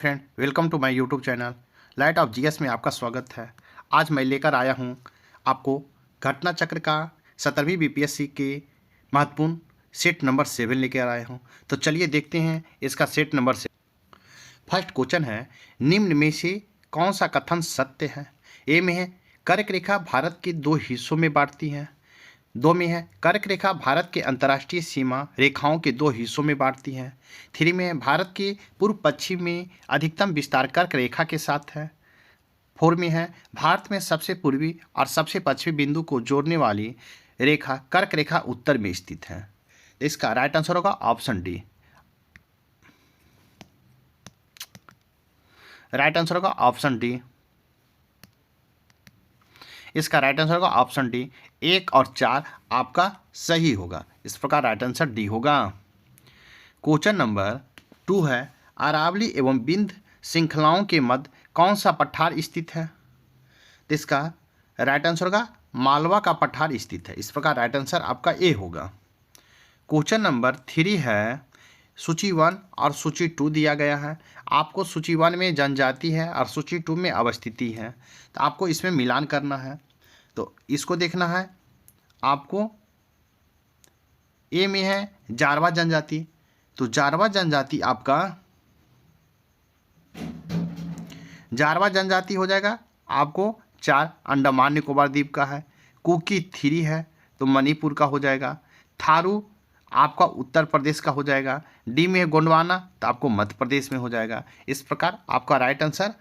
Friend, welcome to my YouTube channel Light of GS में आपका स्वागत है। आज मैं लेकर आया हूं आपको घटना चक्र का 17वीं बीपीएससी के महत्वपूर्ण सेट नंबर 7 लेकर आया हूं। तो चलिए देखते हैं इसका सेट नंबर 7। फर्स्ट क्वेश्चन है, निम्न में से कौन सा कथन सत्य है? ए में है कर्क रेखा भारत के दो हिस्सों में बांटती है। दो में है कर्क रेखा भारत के अंतर्राष्ट्रीय सीमा रेखाओं के दो हिस्सों में बांटती है। थ्री में है भारत के पूर्व पश्चिम में अधिकतम विस्तार कर्क रेखा के साथ है। फोर में है भारत में सबसे पूर्वी और सबसे पश्चिमी बिंदु को जोड़ने वाली रेखा कर्क रेखा उत्तर में स्थित है। इसका राइट आंसर होगा ऑप्शन डी। राइट आंसर होगा ऑप्शन डी। इसका राइट आंसर होगा ऑप्शन डी। 1 और 4 आपका सही होगा। इस प्रकार राइट आंसर डी होगा। क्वेश्चन नंबर 2 है, अरावली एवं बिंद श्रृंखलाओं के मध्य कौन सा पठार स्थित है? तो इसका राइट आंसर होगा मालवा का पठार स्थित है। इस प्रकार राइट आंसर आपका ए होगा। क्वेश्चन नंबर 3 है, सूची 1 और सूची 2 दिया गया है। आपको सूची 1 में जनजाति है और सूची 2 में अवस्थिति है, तो आपको इसमें मिलान करना है। तो इसको देखना है आपको। ए में है जारवा जनजाति, तो जारवा जनजाति आपका जारवा जनजाति हो जाएगा आपको 4 अंडमान निकोबार द्वीप का है। कुकी 3 है तो मणिपुर का हो जाएगा। थारू आपका उत्तर प्रदेश का हो जाएगा। डी में है गोंडवाना, तो आपको मध्य प्रदेश में हो जाएगा। इस प्रकार आपका राइट आंसर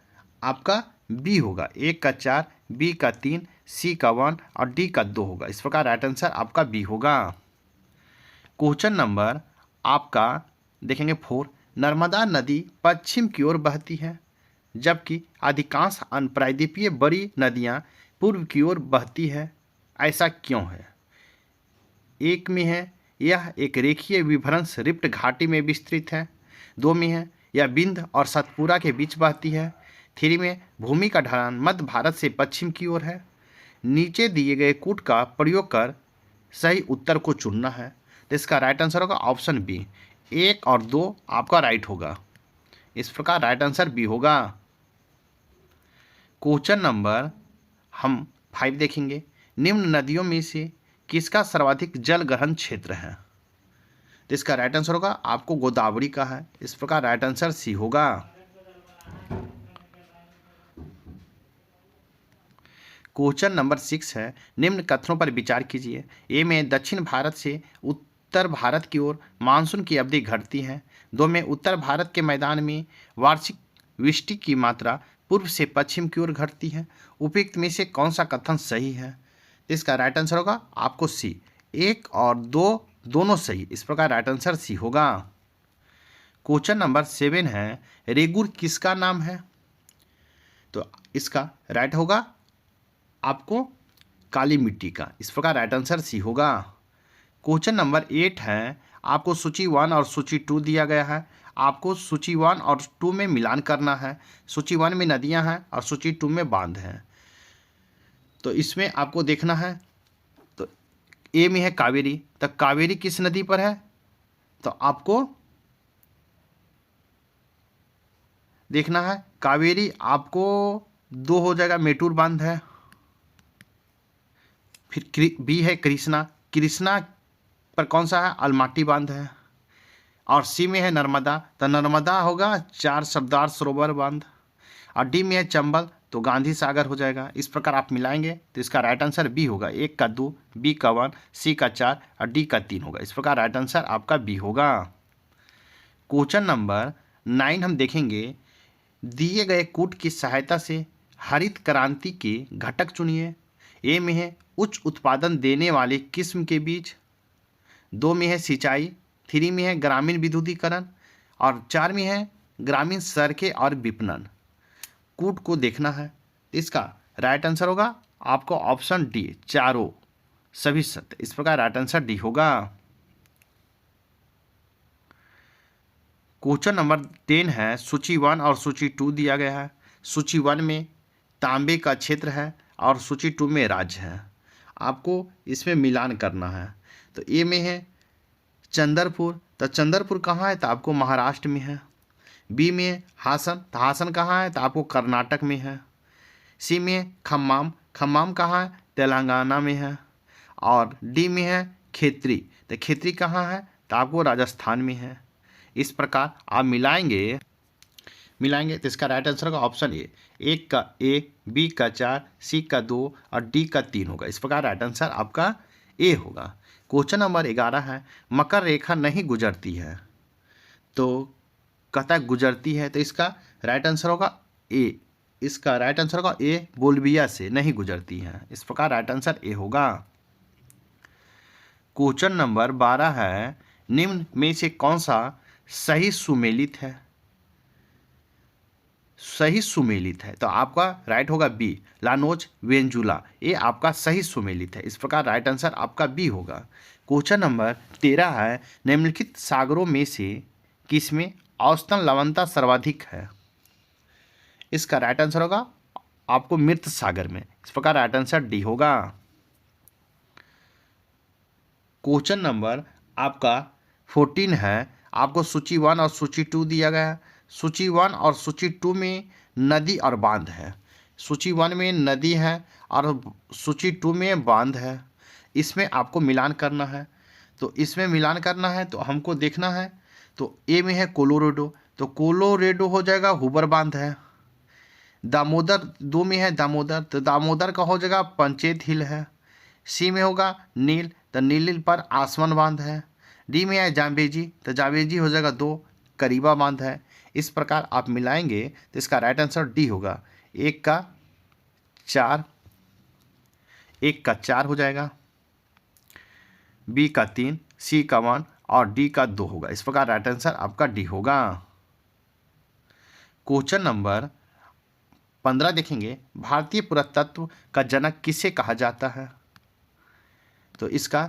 आपका बी होगा। 1 का 4, बी का 3, सी का 1 और डी का 2 होगा। इस प्रकार राइट आंसर आपका बी होगा। क्वेश्चन नंबर आपका देखेंगे 4, नर्मदा नदी पश्चिम की ओर बहती है जबकि अधिकांश अन्य प्रायद्वीपीय बड़ी नदियां पूर्व की ओर बहती है, ऐसा क्यों है? एक में है यह एक रेखीय विभ्रंश रिफ्ट घाटी में विस्तृत है। 2 में है यह बिंद और सतपुरा के बीच बहती है। 3 में भूमि का ढलान मध्य भारत से पश्चिम की ओर है। नीचे दिए गए कूट का प्रयोग कर सही उत्तर को चुनना है। तो इसका राइट आंसर होगा ऑप्शन बी। 1 और 2 आपका राइट होगा। इस प्रकार राइट आंसर बी होगा। क्वेश्चन नंबर हम 5 देखेंगे, निम्न नदियों में से किसका सर्वाधिक जल ग्रहण क्षेत्र है? तो इसका राइट आंसर होगा आपको गोदावरी का है। इस प्रकार राइट आंसर सी होगा। क्वेश्चन नंबर 6 है, निम्न कथनों पर विचार कीजिए। ए में दक्षिण भारत से उत्तर भारत की ओर मानसून की अवधि घटती है। 2 में उत्तर भारत के मैदान में वार्षिक वृष्टि की मात्रा पूर्व से पश्चिम की ओर घटती है। उपयुक्त में से कौन सा कथन सही है? इसका राइट आंसर होगा आपको सी। 1 और 2 दोनों सही। इस प्रकार राइट आंसर सी होगा। क्वेश्चन नंबर 7 है, रेगुर किसका नाम है? तो इसका राइट होगा आपको काली मिट्टी का। इस प्रकार राइट आंसर सी होगा। क्वेश्चन नंबर 8 है, आपको सूची 1 और सूची 2 दिया गया है। आपको सूची 1 और 2 में मिलान करना है। सूची 1 में नदियां हैं और सूची 2 में बांध हैं। तो इसमें आपको देखना है, तो ए में है कावेरी, तो कावेरी किस नदी पर है? तो आपको देखना है कावेरी आपको 2 हो जाएगा, मेटूर बांध है। फिर बी है कृष्णा, कृष्णा पर कौन सा है? अलमाटी बांध है। और सी में है नर्मदा, तो नर्मदा होगा 4 सरदार सरोवर बांध। और डी में है चंबल, तो गांधी सागर हो जाएगा। इस प्रकार आप मिलाएंगे तो इसका राइट आंसर बी होगा। 1 का 2, बी का 1, सी का 4 और डी का 3 होगा। इस प्रकार राइट आंसर आपका बी होगा। क्वेश्चन नंबर 9 हम देखेंगे, दिए गए कूट की सहायता से हरित क्रांति के घटक चुनिए। ए में है उच्च उत्पादन देने वाले किस्म के बीज। 2 में है सिंचाई। 3 में है ग्रामीण विद्युतीकरण और 4 में है ग्रामीण सड़कें और विपणन। कूट को देखना है। इसका राइट आंसर होगा आपको ऑप्शन डी, चारों सभी सत्य। इस प्रकार राइट आंसर डी होगा। क्वेश्चन नंबर 10 है, सूची 1 और सूची 2 दिया गया है। सूची 1 में तांबे का क्षेत्र है और सूची 2 में राज्य है। आपको इसमें मिलान करना है। तो ए में है चंद्रपुर, तो चंद्रपुर कहाँ है? तो आपको महाराष्ट्र में है। बी में हासन, तो हासन कहाँ है, तो आपको कर्नाटक में है। सी में खम्माम, खम्माम कहाँ है, तेलंगाना में है। और डी में है खेत्री, तो खेत्री कहाँ है, तो आपको राजस्थान में है। इस प्रकार आप मिलाएंगे तो इसका राइट आंसर होगा ऑप्शन ए, एक का ए, बी का 4, सी का 2 और डी का 3 होगा। इस प्रकार राइट आंसर आपका ए होगा। क्वेश्चन नंबर 11 है, मकर रेखा नहीं गुजरती है, तो कहता है गुजरती है, तो इसका राइट आंसर होगा ए। इसका राइट आंसर होगा ए, बोल्बिया से नहीं गुजरती है। इस प्रकार राइट आंसर ए होगा। क्वेश्चन नंबर 12 है, निम्न में से कौन सा सही सुमेलित है, सही सुमेलित है, तो आपका राइट होगा बी, लानोज वेंजुला, ये आपका सही सुमेलित है। इस प्रकार राइट आंसर आपका बी होगा। क्वेश्चन नंबर 13 है, निम्नलिखित सागरों में से किसमें औसतन लवणता सर्वाधिक है, इसका राइट आंसर होगा आपको मृत सागर में। इस प्रकार राइट आंसर डी होगा। क्वेश्चन नंबर आपका 14 है, आपको सूची 1 और सूची 2 दिया गया है। सूची 1 और सूची 2 में नदी और बांध है। सूची 1 में नदी है और सूची 2 में बांध है। इसमें आपको मिलान करना है, तो इसमें मिलान करना है तो हमको देखना है, तो ए में है कोलोरेडो, तो कोलोरेडो हो जाएगा हुबर बांध है। दामोदर 2 में है दामोदर, तो दामोदर का हो जाएगा पंचेत हिल है। सी में होगा नील, तो नील पर आसमान बांध है। डी में है जाम्बेजी, तो जाम्बेजी हो जाएगा 2, करीबा बांध है। इस प्रकार आप मिलाएंगे तो इसका राइट आंसर डी होगा, 1 का 4, 1 का 4 हो जाएगा, बी का 3, सी का 1 और डी का 2 होगा। इस प्रकार राइट आंसर आपका डी होगा। क्वेश्चन नंबर 15 देखेंगे, भारतीय पुरातत्व का जनक किसे कहा जाता है, तो इसका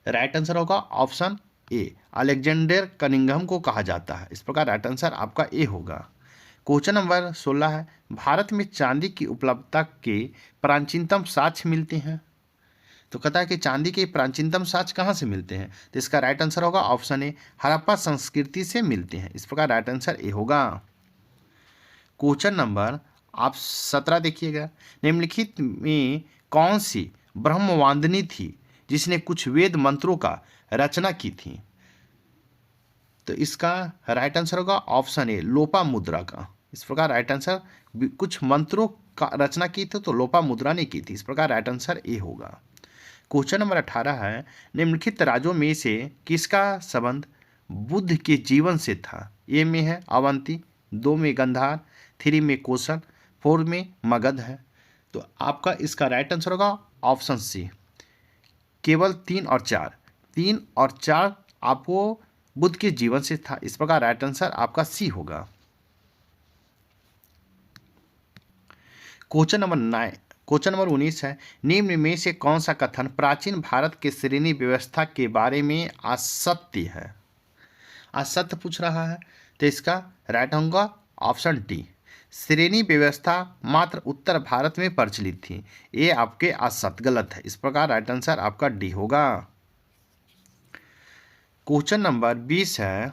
राइट आंसर होगा ऑप्शन ए, अलेक्जेंडर कनिंघम को कहा जाता है। इस प्रकार राइट आंसर आपका ए होगा। क्वेश्चन नंबर 16 है, भारत में चांदी की उपलब्धता के प्राचीनतम साक्ष्य मिलते हैं, तो कहता है कि चांदी के प्राचीनतम साक्ष्य कहाँ से मिलते हैं, तो इसका राइट आंसर होगा ऑप्शन ए, हड़प्पा संस्कृति से मिलते हैं। इस प्रकार राइट आंसर ए होगा। क्वेश्चन नंबर आप 17 देखिएगा, निम्नलिखित में कौन सी ब्रह्मवादिनी थी जिसने कुछ वेद मंत्रों का रचना की थी, तो इसका राइट आंसर होगा ऑप्शन ए, लोपा मुद्रा का। इस प्रकार राइट आंसर कुछ मंत्रों का रचना की थी तो लोपा मुद्रा ने की थी। इस प्रकार राइट आंसर ए होगा। क्वेश्चन नंबर 18 है, निम्नलिखित राज्यों में से किसका संबंध बुद्ध के जीवन से था। ए में है अवंती, 2 में गंधार, 3 में कौशल, 4 में मगध है। तो आपका इसका राइट आंसर होगा ऑप्शन सी, केवल 3 और 4, 3 और 4 आपको बुद्ध के जीवन से था। इस प्रकार राइट आंसर आपका सी होगा। क्वेश्चन नंबर 19 है, निम्न में से कौन सा कथन प्राचीन भारत के श्रेणी व्यवस्था के बारे में असत्य है, असत्य पूछ रहा है, तो इसका राइट होगा ऑप्शन डी, श्रेणी व्यवस्था मात्र उत्तर भारत में प्रचलित थी। ये आपके असत्य, गलत है। इस प्रकार राइट आंसर आपका डी होगा। क्वेश्चन नंबर 20 है,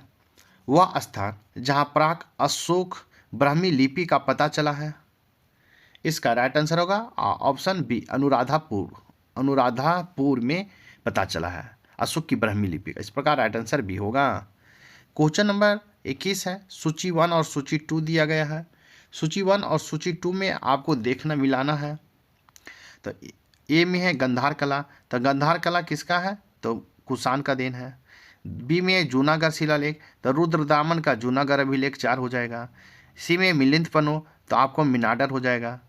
वह स्थान जहां प्राक अशोक ब्राह्मी लिपि का पता चला है, इसका राइट आंसर होगा ऑप्शन बी, अनुराधापुर में पता चला है अशोक की ब्राह्मी लिपि का। इस प्रकार राइट आंसर बी होगा। क्वेश्चन नंबर 21 है, सूची 1 और सूची 2 दिया गया है। सूची 1 और सूची 2 में आपको देखना मिलाना है, तो ए में है गंधार कला, तो गंधार कला किसका है, तो कुषाण का देन है। बी में है जूनागढ़ शिलालेख, तो रुद्रदामन का जूनागढ़ अभिलेख 4 हो जाएगा। सी में मिलिंद पन्नो, तो आपको मिनाडर हो जाएगा।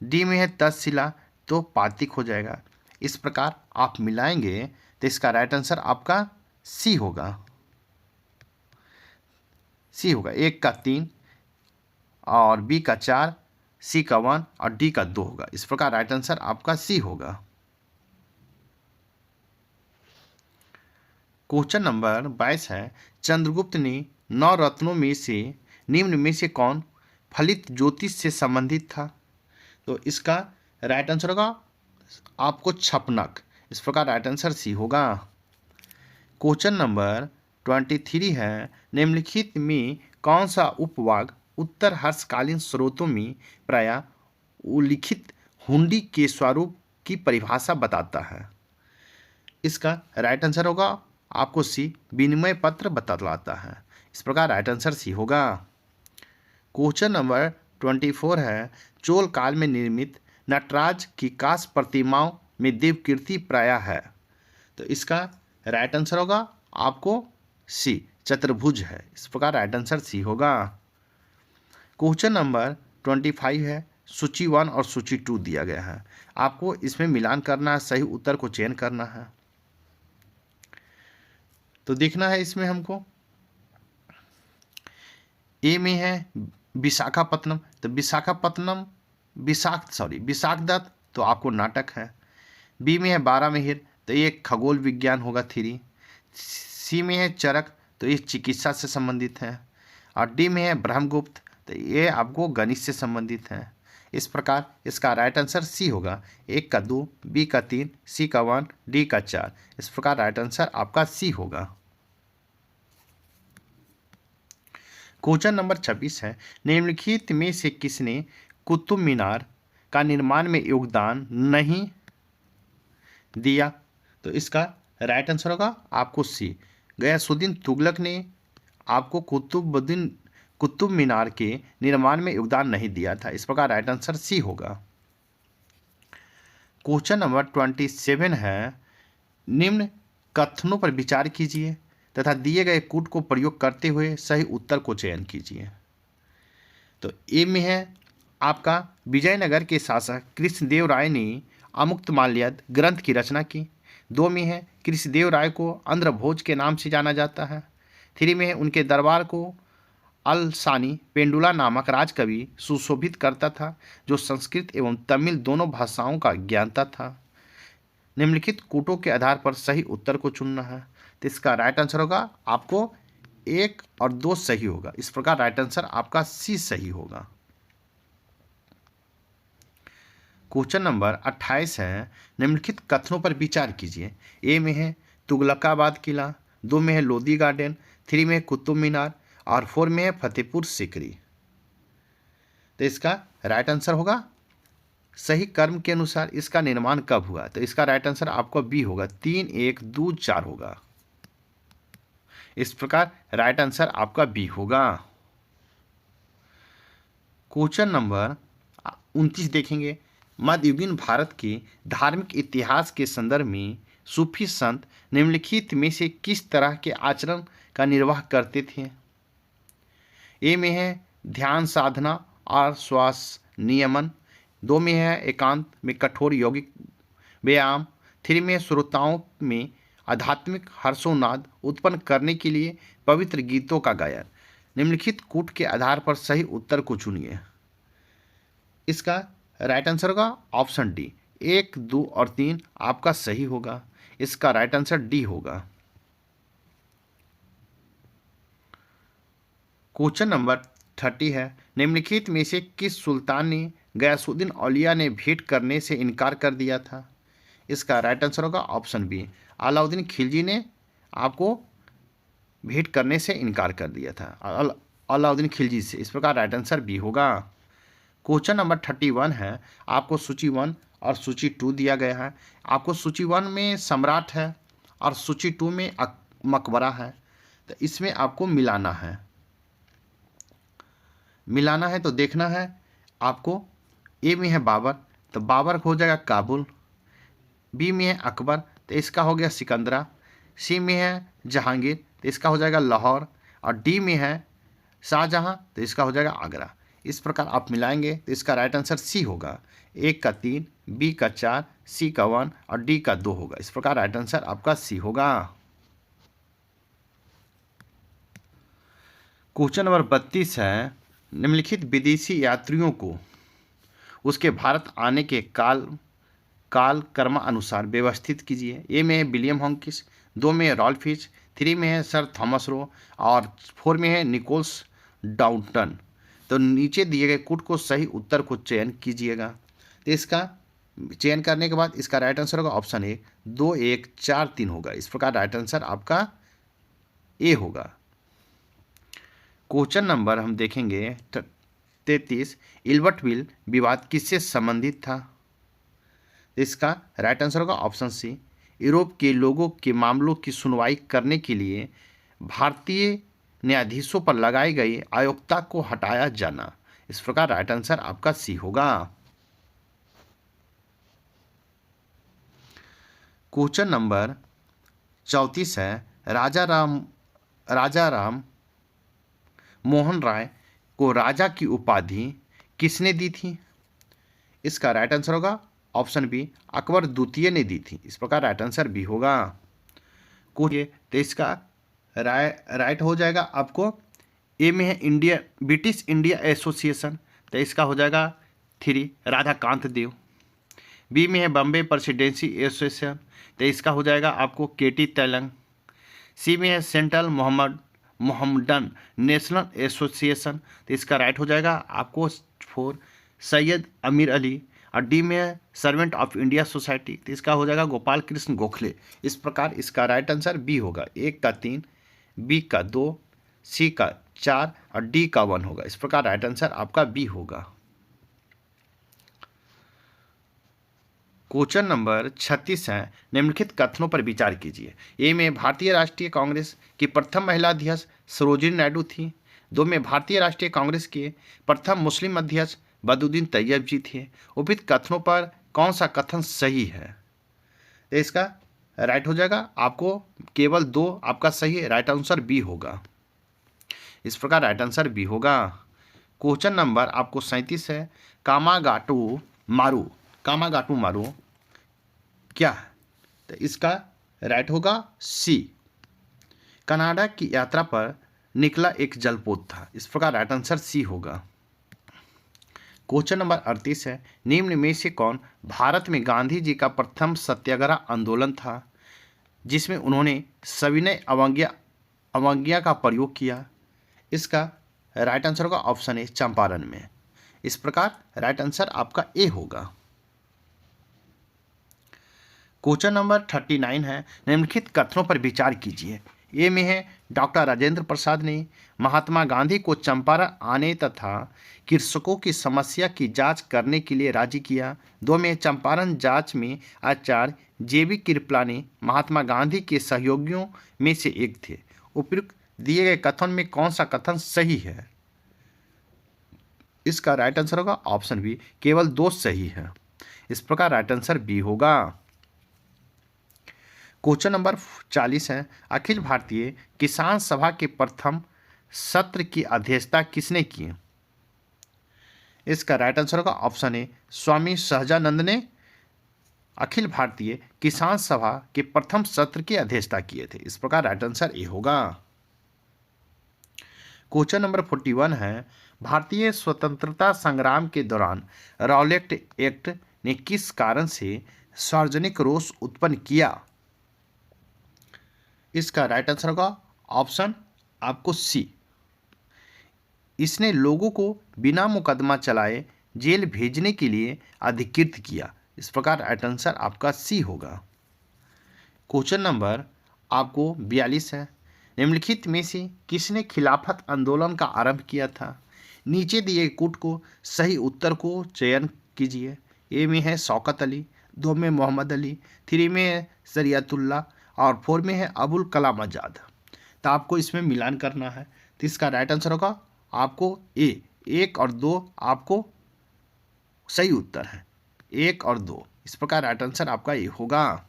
डी में है तक्षशिला, तो पातिक हो जाएगा। इस प्रकार आप मिलाएंगे तो इसका राइट आंसर आपका सी होगा, 1 का 3 और बी का 4, सी का 1 और डी का 2 होगा। इस प्रकार राइट आंसर आपका सी होगा। क्वेश्चन नंबर 22 है, चंद्रगुप्त ने 9 रत्नों में से निम्न में से कौन फलित ज्योतिष से संबंधित था, तो इसका राइट आंसर होगा आपको छपनक। इस प्रकार राइट आंसर सी होगा। क्वेश्चन नंबर 23 है, निम्नलिखित में कौन सा उपवाग उत्तर हर्षकालीन स्रोतों में प्रायः उल्लिखित हुंडी के स्वरूप की परिभाषा बताता है? इसका राइट आंसर होगा आपको सी, विनिमय पत्र बतलाता है। इस प्रकार राइट आंसर सी होगा। क्वेश्चन नंबर 24 है, चोल काल में निर्मित नटराज की कांस प्रतिमाओं में देवकीर्ति प्रायः है। तो इसका राइट आंसर होगा आपको सी, चतुर्भुज है। इस प्रकार राइट आंसर सी होगा। क्वेश्चन नंबर 25 है, सूची 1 और सूची 2 दिया गया है, आपको इसमें मिलान करना है, सही उत्तर को चयन करना है। तो देखना है इसमें हमको ए में है विशाखापत्तनम, तो विशाखापत्तनम विशाख दत्त, तो आपको नाटक है। बी में है बारामिहिर, तो ये खगोल विज्ञान होगा, थ्री। सी में है चरक, तो ये चिकित्सा से संबंधित है। और डी में है ब्रह्मगुप्त, तो ये आपको गणित से संबंधित है। इस प्रकार इसका राइट आंसर सी होगा। एक का 2, बी का 3, सी का 1, डी का 4। इस प्रकार राइट आंसर आपका सी होगा। क्वेश्चन नंबर 26 है, निम्नलिखित में से किसने कुतुब मीनार का निर्माण में योगदान नहीं दिया? तो इसका राइट आंसर होगा आपको सी, गयासुद्दीन तुगलक ने आपको कुतुब मीनार के निर्माण में योगदान नहीं दिया था। इस प्रकार राइट आंसर सी होगा। क्वेश्चन नंबर 27 है, निम्न कथनों पर विचार कीजिए तथा दिए गए कूट को प्रयोग करते हुए सही उत्तर को चयन कीजिए। तो ए में है आपका विजयनगर के शासक कृष्णदेव राय ने अमुक्तमाल्यद ग्रंथ की रचना की। 2 में है कृष्णदेव राय को आंध्रभोज के नाम से जाना जाता है। 3 में है उनके दरबार को अलसानी पेंडुला नामक राजकवि सुशोभित करता था, जो संस्कृत एवं तमिल दोनों भाषाओं का ज्ञाता था। निम्नलिखित कूटों के आधार पर सही उत्तर को चुनना है। तो इसका राइट आंसर होगा आपको 1 और 2 सही होगा। इस प्रकार राइट आंसर आपका सी सही होगा। क्वेश्चन नंबर 28 है, निम्नलिखित कथनों पर विचार कीजिए। ए में है तुगलकाबाद किला, 2 में है लोधी गार्डन, 3 में है कुतुब मीनार और 4 में है फतेहपुर सीकरी। तो इसका राइट आंसर होगा सही कर्म के अनुसार इसका निर्माण कब हुआ? तो इसका राइट आंसर आपको बी होगा, 3, 1, 2, 4 होगा। इस प्रकार राइट आंसर आपका बी होगा। क्वेश्चन नंबर 29 देखेंगे, मध्ययुगीन भारत के धार्मिक इतिहास के संदर्भ में सूफी संत निम्नलिखित में से किस तरह के आचरण का निर्वाह करते थे? ए में है ध्यान साधना और श्वास नियमन, 2 में है एकांत में कठोर यौगिक व्यायाम, 3 में श्रोताओं में आध्यात्मिक हर्षोन्नाद उत्पन्न करने के लिए पवित्र गीतों का गायन। निम्नलिखित कूट के आधार पर सही उत्तर को चुनिए। इसका राइट आंसर होगा ऑप्शन डी, 1, 2 और 3 आपका सही होगा। इसका राइट आंसर डी होगा। क्वेश्चन नंबर 30 है, निम्नलिखित में से किस सुल्तान ने गयासुद्दीन औलिया ने भेंट करने से इनकार कर दिया था? इसका राइट आंसर होगा ऑप्शन बी, अलाउद्दीन खिलजी ने आपको भेंट करने से इनकार कर दिया था, अलाउद्दीन खिलजी से। इस प्रकार राइट आंसर बी होगा। क्वेश्चन नंबर 31 है, आपको सूची 1 और सूची 2 दिया गया है। आपको सूची 1 में सम्राट है और सूची 2 में मकबरा है। तो इसमें आपको मिलाना है तो देखना है आपको। ए में है बाबर, तो बाबर हो जाएगा काबुल। बी में है अकबर, तो इसका हो गया सिकंदरा। सी में है जहांगीर, तो इसका हो जाएगा लाहौर। और डी में है शाहजहां, तो इसका हो जाएगा आगरा। इस प्रकार आप मिलाएंगे तो इसका राइट आंसर सी होगा, 1 का 3, बी का 4, सी का 1 और डी का 2 होगा। इस प्रकार राइट आंसर आपका सी होगा। क्वेश्चन नंबर 32 है, निम्नलिखित विदेशी यात्रियों को उसके भारत आने के काल क्रमानुसार व्यवस्थित कीजिए। ए में है विलियम हॉकिंस, 2 में है रॉल्फ फिच, 3 में है सर थॉमस रो और 4 में है निकोलस डाउटन। तो नीचे दिए गए कूट को सही उत्तर को चयन कीजिएगा। तो इसका चयन करने के बाद इसका राइट आंसर होगा ऑप्शन ए, 2, 1, 4, 3 होगा। इस प्रकार राइट आंसर आपका ए होगा। क्वेश्चन नंबर हम देखेंगे 33, इल्बर्ट विवाद किससे संबंधित था? इसका राइट आंसर होगा ऑप्शन सी, यूरोप के लोगों के मामलों की सुनवाई करने के लिए भारतीय न्यायाधीशों पर लगाई गई अयोग्यता को हटाया जाना। इस प्रकार राइट आंसर आपका सी होगा। क्वेश्चन नंबर 34 है, राजा राम मोहन राय को राजा की उपाधि किसने दी थी? इसका राइट आंसर होगा ऑप्शन बी, अकबर द्वितीय ने दी थी। इस प्रकार राइट आंसर बी होगा। तो इसका राइट हो जाएगा आपको, ए में है इंडिया ब्रिटिश इंडिया एसोसिएशन, तो इसका हो जाएगा 3 राधाकांत देव। बी में है बम्बे प्रेसिडेंसी एसोसिएशन, तो इसका हो जाएगा आपको केटी तेलंग। सी में है सेंट्रल मोहम्मदन नेशनल एसोसिएशन, तो इसका राइट हो जाएगा आपको 4 सैयद अमीर अली। और डी में है सर्वेंट ऑफ इंडिया सोसाइटी, तो इसका हो जाएगा गोपाल कृष्ण गोखले। इस प्रकार इसका राइट आंसर बी होगा। ए का 3, बी का 2, सी का 4 और डी का 1 होगा। इस प्रकार राइट आंसर आपका बी होगा। क्वेश्चन नंबर 36 है, निम्नलिखित कथनों पर विचार कीजिए। ए में भारतीय राष्ट्रीय कांग्रेस की प्रथम महिला अध्यक्ष सरोजिनी नायडू थी। 2 में भारतीय राष्ट्रीय कांग्रेस के प्रथम मुस्लिम अध्यक्ष बदरुद्दीन तैयब जी थे। उपयुक्त कथनों पर कौन सा कथन सही है? तो इसका राइट हो जाएगा आपको केवल 2 आपका सही है, राइट आंसर बी होगा। इस प्रकार राइट आंसर बी होगा। क्वेश्चन नंबर आपको 37 है, कामागाटू मारू क्या है? तो इसका राइट होगा सी, कनाडा की यात्रा पर निकला एक जलपोत था। इस प्रकार राइट आंसर सी होगा। क्वेश्चन नंबर 38 है, निम्न में से कौन भारत में गांधी जी का प्रथम सत्याग्रह आंदोलन था जिसमें उन्होंने सविनय अवज्ञा का प्रयोग किया? इसका राइट आंसर होगा ऑप्शन ए, चंपारण में। इस प्रकार राइट आंसर आपका ए होगा। क्वेश्चन नंबर 39 है, निम्नलिखित कथनों पर विचार कीजिए। ए में है डॉक्टर राजेंद्र प्रसाद ने महात्मा गांधी को चंपारण आने तथा कृषकों की समस्या की जांच करने के लिए राजी किया। 2 में चंपारण जांच में आचार्य जेबी कृपलानी महात्मा गांधी के सहयोगियों में से एक थे। उपयुक्त दिए गए कथन में कौन सा कथन सही है? इसका राइट आंसर होगा ऑप्शन बी, केवल 2 सही है। इस प्रकार राइट आंसर बी होगा। क्वेश्चन नंबर 40 है, अखिल भारतीय किसान सभा के प्रथम सत्र की अध्यक्षता किसने की? इसका राइट आंसर होगा ऑप्शन ए, स्वामी सहजानंद ने अखिल भारतीय किसान सभा के प्रथम सत्र की अध्यक्षता किए थे। इस प्रकार राइट आंसर ए होगा। क्वेश्चन नंबर 41 है, भारतीय स्वतंत्रता संग्राम के दौरान रॉलेट एक्ट ने किस कारण से सार्वजनिक रोष उत्पन्न किया? इसका राइट आंसर होगा ऑप्शन आपको सी, इसने लोगों को बिना मुकदमा चलाए जेल भेजने के लिए अधिकृत किया। इस प्रकार राइट आंसर आपका सी होगा। क्वेश्चन नंबर आपको 42 है, निम्नलिखित में से किसने खिलाफत आंदोलन का आरंभ किया था? नीचे दिए कूट को सही उत्तर को चयन कीजिए। ए में है शौकत अली, 2 में मोहम्मद अली, 3 में है शरियतुल्लाह और 4 में है अबुल कलाम आज़ाद। तो आपको इसमें मिलान करना है। तो इसका राइट आंसर होगा आपको ए, 1 और 2 आपको सही उत्तर है, 1 और 2। इस प्रकार राइट आंसर आपका ए होगा।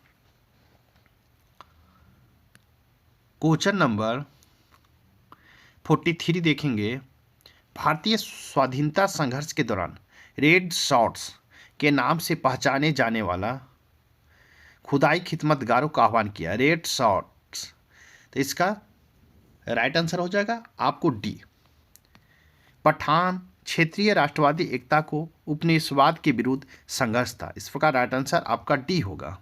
क्वेश्चन नंबर 43 देखेंगे, भारतीय स्वाधीनता संघर्ष के दौरान रेड शॉर्ट्स के नाम से पहचाने जाने वाला खुदाई खिदमतगारों का आह्वान किया। रेड शॉर्ट्स, तो इसका राइट आंसर हो जाएगा आपको डी, पठान क्षेत्रीय राष्ट्रवादी एकता को उपनिवेशवाद के विरुद्ध संघर्ष था। इस प्रकार राइट आंसर आपका डी होगा।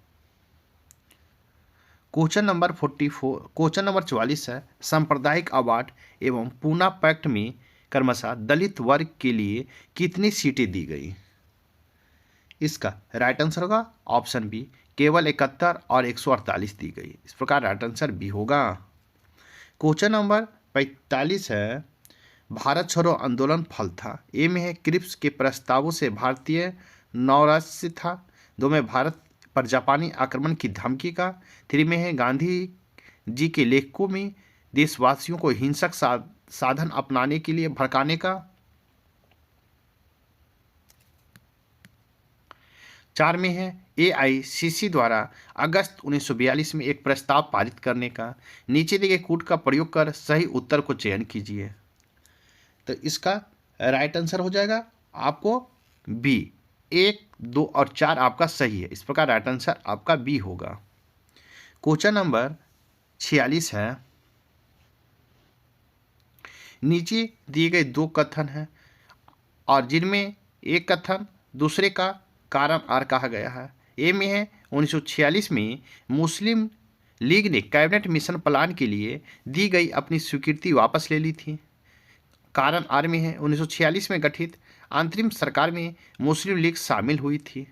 क्वेश्चन नंबर 44 है, सांप्रदायिक अवार्ड एवं पूना पैक्ट में क्रमशः दलित वर्ग के लिए कितनी सीटें दी गई? इसका राइट आंसर होगा ऑप्शन बी, केवल 71 और 148 दी गई। इस प्रकार राइट आंसर बी होगा। क्वेश्चन नंबर 45 है, भारत छोड़ो आंदोलन फल था। ए में है क्रिप्स के प्रस्तावों से भारतीय नौराश्य था। 2 में भारत पर जापानी आक्रमण की धमकी का। 3 में है गांधी जी के लेखों में देशवासियों को हिंसक साधन अपनाने के लिए भड़काने का। 4 में है AICC द्वारा अगस्त 1942 में एक प्रस्ताव पारित करने का। नीचे दिए गए कूट का प्रयोग कर सही उत्तर को चयन कीजिए। तो इसका राइट आंसर हो जाएगा आपको बी। 1, 2 और 4 आपका सही है। इस प्रकार राइट आंसर आपका बी होगा। क्वेश्चन नंबर 46 है। नीचे दिए गए 2 कथन हैं और जिनमें एक कथन दूसरे का कारण आर कहा गया है। ए में है 1946 में मुस्लिम लीग ने कैबिनेट मिशन प्लान के लिए दी गई अपनी स्वीकृति वापस ले ली थी। कारण आर में है 1946 में गठित अंतरिम सरकार में मुस्लिम लीग शामिल हुई थी।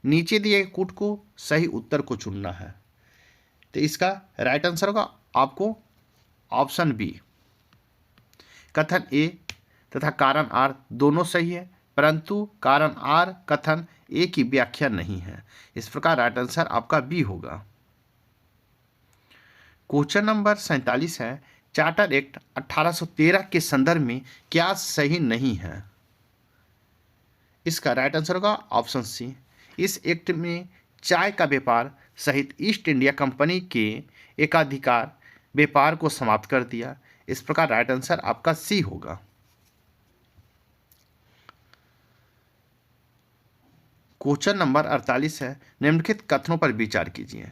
नीचे दिए कूट को सही उत्तर को चुनना है। तो इसका राइट आंसर होगा आपको ऑप्शन बी। कथन ए तथा कारण आर दोनों सही है, परंतु कारण आर कथन ए की व्याख्या नहीं है। इस प्रकार राइट आंसर आपका बी होगा। क्वेश्चन नंबर 47 है। चार्टर एक्ट 1813 के संदर्भ में क्या सही नहीं है? इसका राइट आंसर होगा ऑप्शन सी। इस एक्ट में चाय का व्यापार सहित ईस्ट इंडिया कंपनी के एकाधिकार व्यापार को समाप्त कर दिया। इस प्रकार राइट आंसर आपका सी होगा। क्वेश्चन नंबर 48 है। निम्नलिखित कथनों पर विचार कीजिए।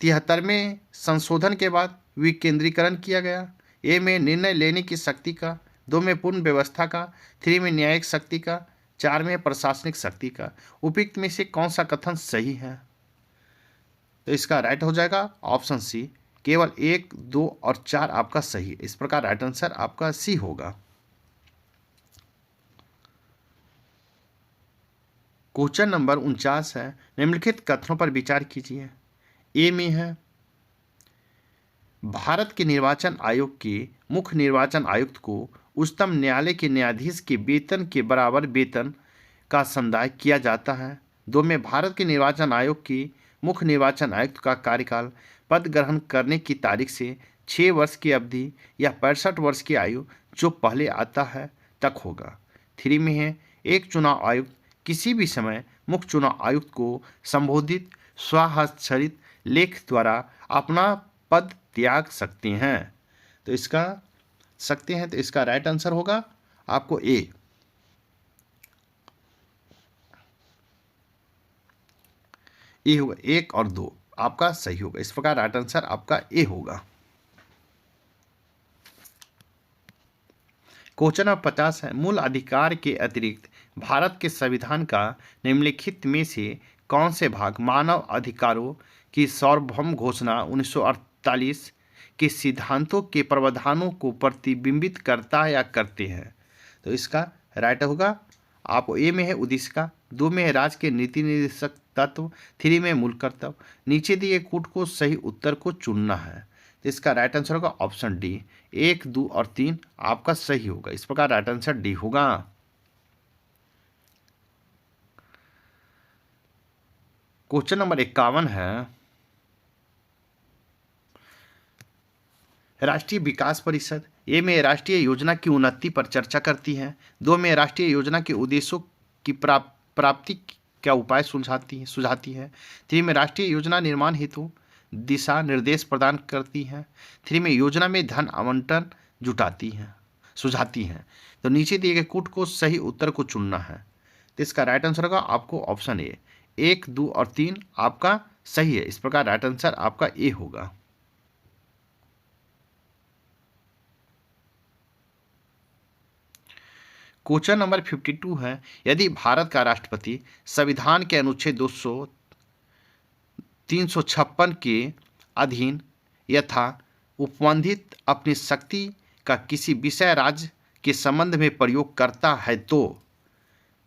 73वें संशोधन के बाद विकेंद्रीकरण किया गया। ए में निर्णय लेने की शक्ति का। 2 में पूर्ण व्यवस्था का। 3 में न्यायिक शक्ति का। 4 में प्रशासनिक शक्ति का। उपयुक्त में से कौन सा कथन सही है? तो इसका राइट हो जाएगा ऑप्शन सी। केवल 1, 2 और 4 आपका सही है। इस प्रकार राइट आंसर आपका सी होगा। क्वेश्चन नंबर 49 है। निम्नलिखित कथनों पर विचार कीजिए। ए में है भारत के निर्वाचन आयोग के मुख्य निर्वाचन आयुक्त को उच्चतम न्यायालय के न्यायाधीश के वेतन के बराबर वेतन का संदाय किया जाता है। 2 में भारत के निर्वाचन आयोग के मुख्य निर्वाचन आयुक्त का कार्यकाल पद ग्रहण करने की तारीख से 6 वर्ष की अवधि या 65 वर्ष की आयु जो पहले आता है तक होगा। 3 में है एक चुनाव आयुक्त किसी भी समय मुख्य चुनाव आयुक्त को संबोधित स्वहस्ताक्षरित लेख द्वारा अपना पद त्याग सकते हैं। तो इसका राइट आंसर होगा आपको ए। ए होगा 1 और 2 आपका सही होगा। इस प्रकार राइट आंसर आपका ए होगा। क्वेश्चन नंबर 50 है। मूल अधिकार के अतिरिक्त भारत के संविधान का निम्नलिखित में से कौन से भाग मानव अधिकारों की सार्वभौम घोषणा 1948 के सिद्धांतों के प्रावधानों को प्रतिबिंबित करता है या करते हैं? तो इसका राइट होगा आपको ए में है उद्देश्य का। 2 में है राज्य के नीति निर्देशक तत्व। 3 में मूल कर्तव्य। नीचे दिए कूट को सही उत्तर को चुनना है। तो इसका राइट आंसर होगा ऑप्शन डी। 1, 2 और 3 आपका सही होगा। इस प्रकार राइट आंसर डी होगा। क्वेश्चन नंबर 51 है। राष्ट्रीय विकास परिषद ए में राष्ट्रीय योजना की उन्नति पर चर्चा करती है। 2 में राष्ट्रीय योजना के उद्देश्यों की प्राप्ति क्या उपाय सुझाती है। 3 में राष्ट्रीय योजना निर्माण हेतु दिशा निर्देश प्रदान करती है। 3 में योजना में धन आवंटन सुझाती है। तो नीचे दिए गए कूट को सही उत्तर को चुनना है। तो इसका राइट आंसर होगा आपको ऑप्शन ए। 1, 2 और 3 आपका सही है। इस प्रकार राइट आंसर आपका ए होगा। क्वेश्चन नंबर 52 है। यदि भारत का राष्ट्रपति संविधान के अनुच्छेद 356 के अधीन यथा उपबंधित अपनी शक्ति का किसी विषय राज्य के संबंध में प्रयोग करता है तो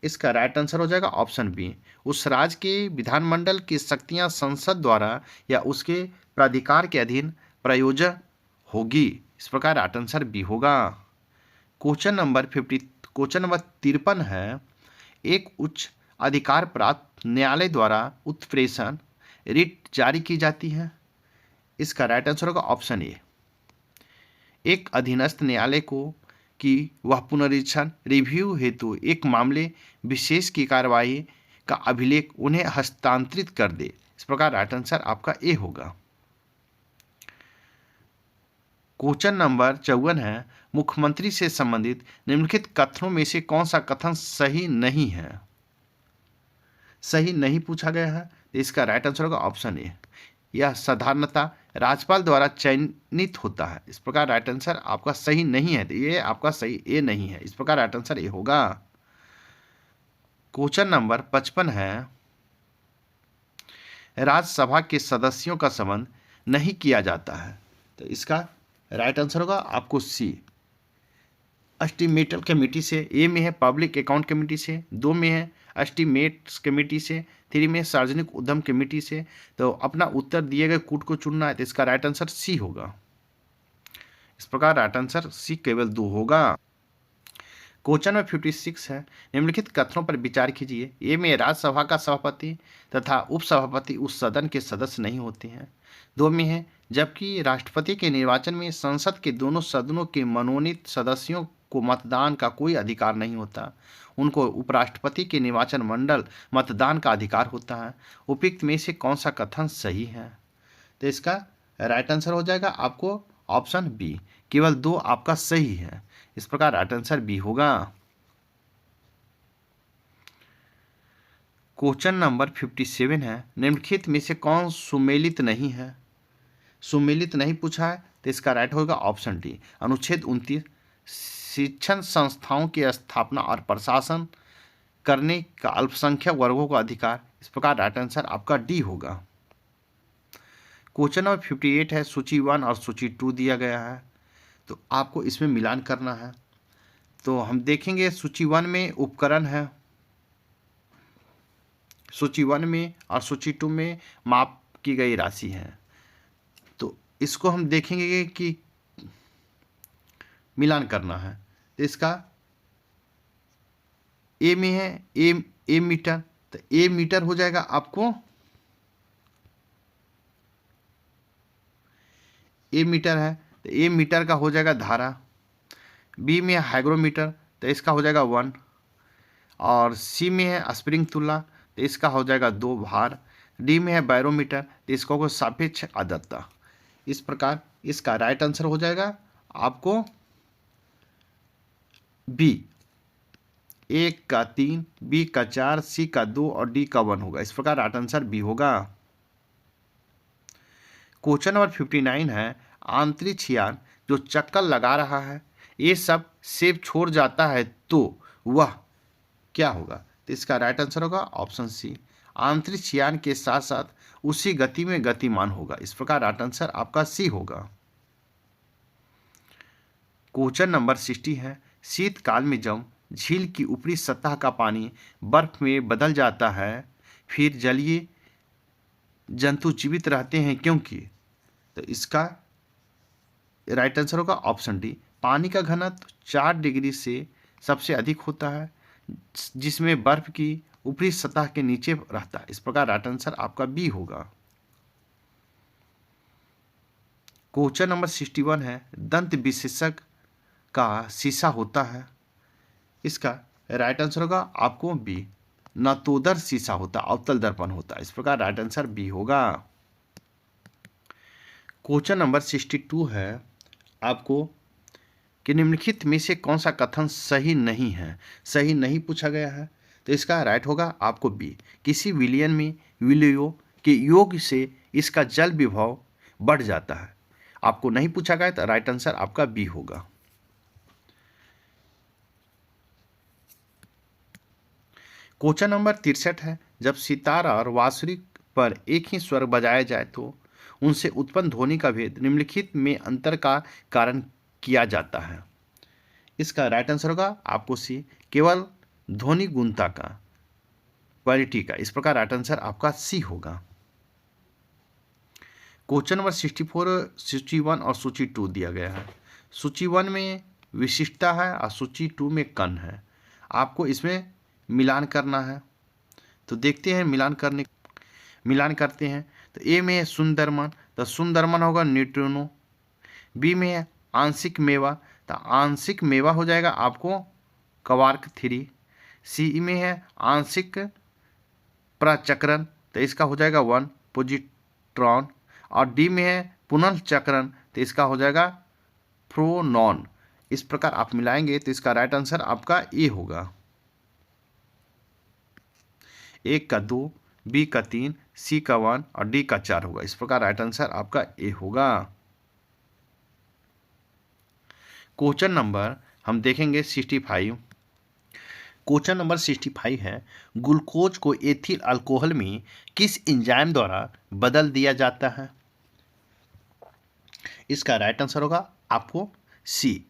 इसका राइट आंसर हो जाएगा ऑप्शन बी। उस राज्य के विधानमंडल की शक्तियां संसद द्वारा या उसके प्राधिकार के अधीन प्रयोज्य होगी। इस प्रकार राइट आंसर बी होगा। क्वेश्चन नंबर 53 है, एक उच्च अधिकार प्राप्त न्यायालय द्वारा उत्प्रेषण रिट जारी की जाती है। इसका राइट आंसर होगा ऑप्शन ए। एक अधीनस्थ न्यायालय को कि वह पुनरीक्षण रिव्यू हेतु एक मामले विशेष की कार्रवाई का अभिलेख उन्हें हस्तांतरित कर दे। इस प्रकार राइट आंसर आपका ए होगा। क्वेश्चन नंबर 54 है, मुख्यमंत्री से संबंधित निम्नलिखित कथनों में से कौन सा कथन सही नहीं है? सही नहीं पूछा गया है, तो इसका राइट आंसर होगा ऑप्शन ए। यह साधारणतः राज्यपाल द्वारा चयनित होता है। इस प्रकार राइट आंसर आपका सही नहीं है, तो ये आपका सही ए नहीं है। इस प्रकार राइट आंसर ए होगा। क्वेश्चन नंबर 55 है, राज्यसभा के सदस्यों का संबंध नहीं किया जाता है, तो इसका राइट आंसर होगा आपको सी, एस्टिमेटल कमेटी से। ए में है पब्लिक अकाउंट कमेटी से, 2 में है एस्टिमेट्स कमेटी से, 3 में सार्वजनिक उद्यम कमेटी से। तो अपना उत्तर दिए गए कूट को चुनना है, तो इसका राइट आंसर सी होगा। इस प्रकार राइट आंसर सी केवल 2 होगा। क्वेश्चन नंबर 56 है, निम्नलिखित कथनों पर विचार कीजिए। ए में राज्यसभा का सभापति तथा उपसभापति उस सदन के सदस्य नहीं होते हैं। 2 में है, जबकि राष्ट्रपति के निर्वाचन में संसद के दोनों सदनों के मनोनीत सदस्यों को मतदान का कोई अधिकार नहीं होता, उनको उपराष्ट्रपति के निर्वाचन मंडल मतदान का अधिकार होता है। उपयुक्त में से कौन सा कथन सही है? तो इसका राइट आंसर हो जाएगा आपको ऑप्शन बी, केवल 2 आपका सही है। इस प्रकार राइट आंसर बी होगा। क्वेश्चन नंबर 57 है, निम्नलिखित में से कौन सुमेलित नहीं है? सुमेलित नहीं पूछा है, तो इसका राइट होगा ऑप्शन डी, अनुच्छेद 29, शिक्षण संस्थाओं की स्थापना और प्रशासन करने का अल्पसंख्यक वर्गों का अधिकार। इस प्रकार राइट आंसर आपका डी होगा। क्वेश्चन नंबर 58 है, सूची 1 और सूची 2 दिया गया है, तो आपको इसमें मिलान करना है। तो हम देखेंगे सूची 1 में उपकरण है, सूची 1 में और सूची 2 में माप की गई राशि है। तो इसको हम देखेंगे कि मिलान करना है। तो इसका ए में है ए मीटर, तो ए मीटर हो जाएगा आपको, ए मीटर है तो ए मीटर का हो जाएगा धारा। बी में है हाइग्रोमीटर, तो इसका हो जाएगा 1। और सी में है स्प्रिंग तुला, तो इसका हो जाएगा 2 भार। डी में है बैरोमीटर, तो इसका होगा सापेक्ष आर्द्रता। इस प्रकार इसका राइट आंसर हो जाएगा आपको बी, 1 का 3, बी का 4, सी का 2 और डी का 1 होगा। इस प्रकार राइट आंसर बी होगा। क्वेश्चन नंबर 59 है, अंतरिक्ष यान जो चक्कर लगा रहा है ये सब सेब छोड़ जाता है तो वह क्या होगा? तो इसका राइट आंसर होगा ऑप्शन सी, अंतरिक्ष यान के साथ साथ उसी गति में गतिमान होगा। इस प्रकार राइट आंसर आपका सी होगा। क्वेश्चन नंबर 60 है, शीतकाल में जब झील की ऊपरी सतह का पानी बर्फ में बदल जाता है फिर जलीय जंतु जीवित रहते हैं क्योंकि? तो इसका राइट आंसर होगा ऑप्शन डी, पानी का घनत्व 4 डिग्री से सबसे अधिक होता है जिसमें बर्फ की ऊपरी सतह के नीचे रहता है। इस प्रकार राइट आंसर आपका बी होगा। क्वेश्चन नंबर 61 है, दंत विशेषज्ञ का शीशा होता है। इसका राइट आंसर होगा आपको बी, नतोदर शीशा होता, अवतल दर्पण होता है। इस प्रकार राइट आंसर बी होगा। क्वेश्चन नंबर 62 है आपको कि निम्नलिखित में से कौन सा कथन सही नहीं है? सही नहीं पूछा गया है, तो इसका राइट होगा आपको बी, किसी विलयन में विलयों के योग से इसका जल विभव बढ़ जाता है। आपको नहीं पूछा गया तो राइट आंसर आपका बी होगा। क्वेश्चन नंबर 63 है, जब सितार और बांसुरी पर एक ही स्वर बजाया जाए तो उनसे उत्पन्न ध्वनि का भेद निम्नलिखित में अंतर का कारण किया जाता है। इसका राइट आंसर होगा आपको सी, केवल ध्वनि गुणता का, क्वालिटी का। इस प्रकार राइट आंसर आपका सी होगा। क्वेश्चन नंबर 64 सूची 1 और सूची 2 दिया गया है। सूची 1 में विशिष्टता है और सूची 2 में कण है। आपको इसमें मिलान करना है। तो देखते हैं मिलान करते हैं। तो ए में है सुंदरमन, तो सुंदरमन होगा न्यूट्रिनो। बी में है आंशिक मेवा, तो आंशिक मेवा हो जाएगा आपको क्वार्क 3। सी में है आंशिक प्रचक्रण, तो इसका हो जाएगा 1 पॉजिट्रॉन। और डी में है पुनर्चक्रण, तो इसका हो जाएगा प्रोनॉन। इस प्रकार आप मिलाएंगे तो इसका राइट आंसर आपका ए होगा। ए का 2, बी का 3, सी का 1 और डी का 4 होगा। इस प्रकार राइट आंसर आपका ए होगा। क्वेश्चन नंबर हम देखेंगे 65। क्वेश्चन नंबर 65 है, ग्लूकोज को एथिल अल्कोहल में किस एंजाइम द्वारा बदल दिया जाता है? इसका राइट आंसर होगा आपको सी,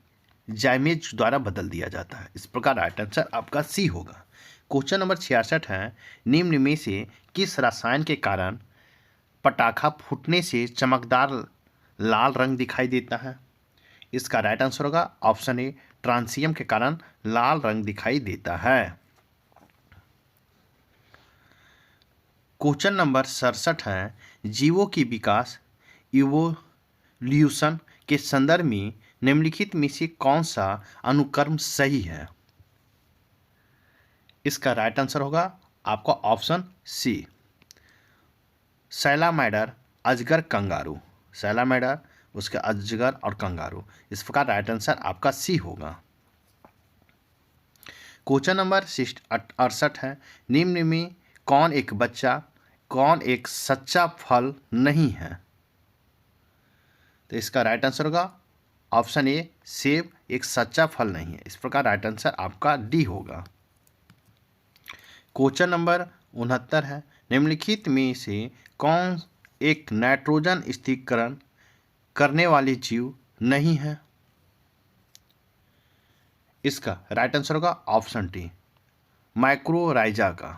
जाइमेज द्वारा बदल दिया जाता है। इस प्रकार राइट आंसर आपका सी होगा। क्वेश्चन नंबर 66 है, निम्न में से किस रसायन के कारण पटाखा फूटने से चमकदार लाल रंग दिखाई देता है? इसका राइट आंसर होगा ऑप्शन ए, ट्रांसियम के कारण लाल रंग दिखाई देता है। क्वेश्चन नंबर 67 है, जीवों की विकास इवोल्यूशन के संदर्भ में निम्नलिखित में से कौन सा अनुक्रम सही है? इसका राइट आंसर होगा आपका ऑप्शन सी, सैलामैंडर, अजगर, कंगारू। सैलामैंडर, उसके अजगर और कंगारू। इस प्रकार राइट आंसर आपका सी होगा। क्वेश्चन नंबर 68 है, निम्न में कौन एक सच्चा फल नहीं है? तो इसका राइट आंसर होगा ऑप्शन ए, सेब एक सच्चा फल नहीं है। इस प्रकार राइट आंसर आपका डी होगा। क्वेश्चन नंबर 69 है, निम्नलिखित में से कौन एक नाइट्रोजन स्थिरीकरण करने वाली जीव नहीं है? इसका राइट आंसर होगा ऑप्शन डी, माइक्रोराइजा का।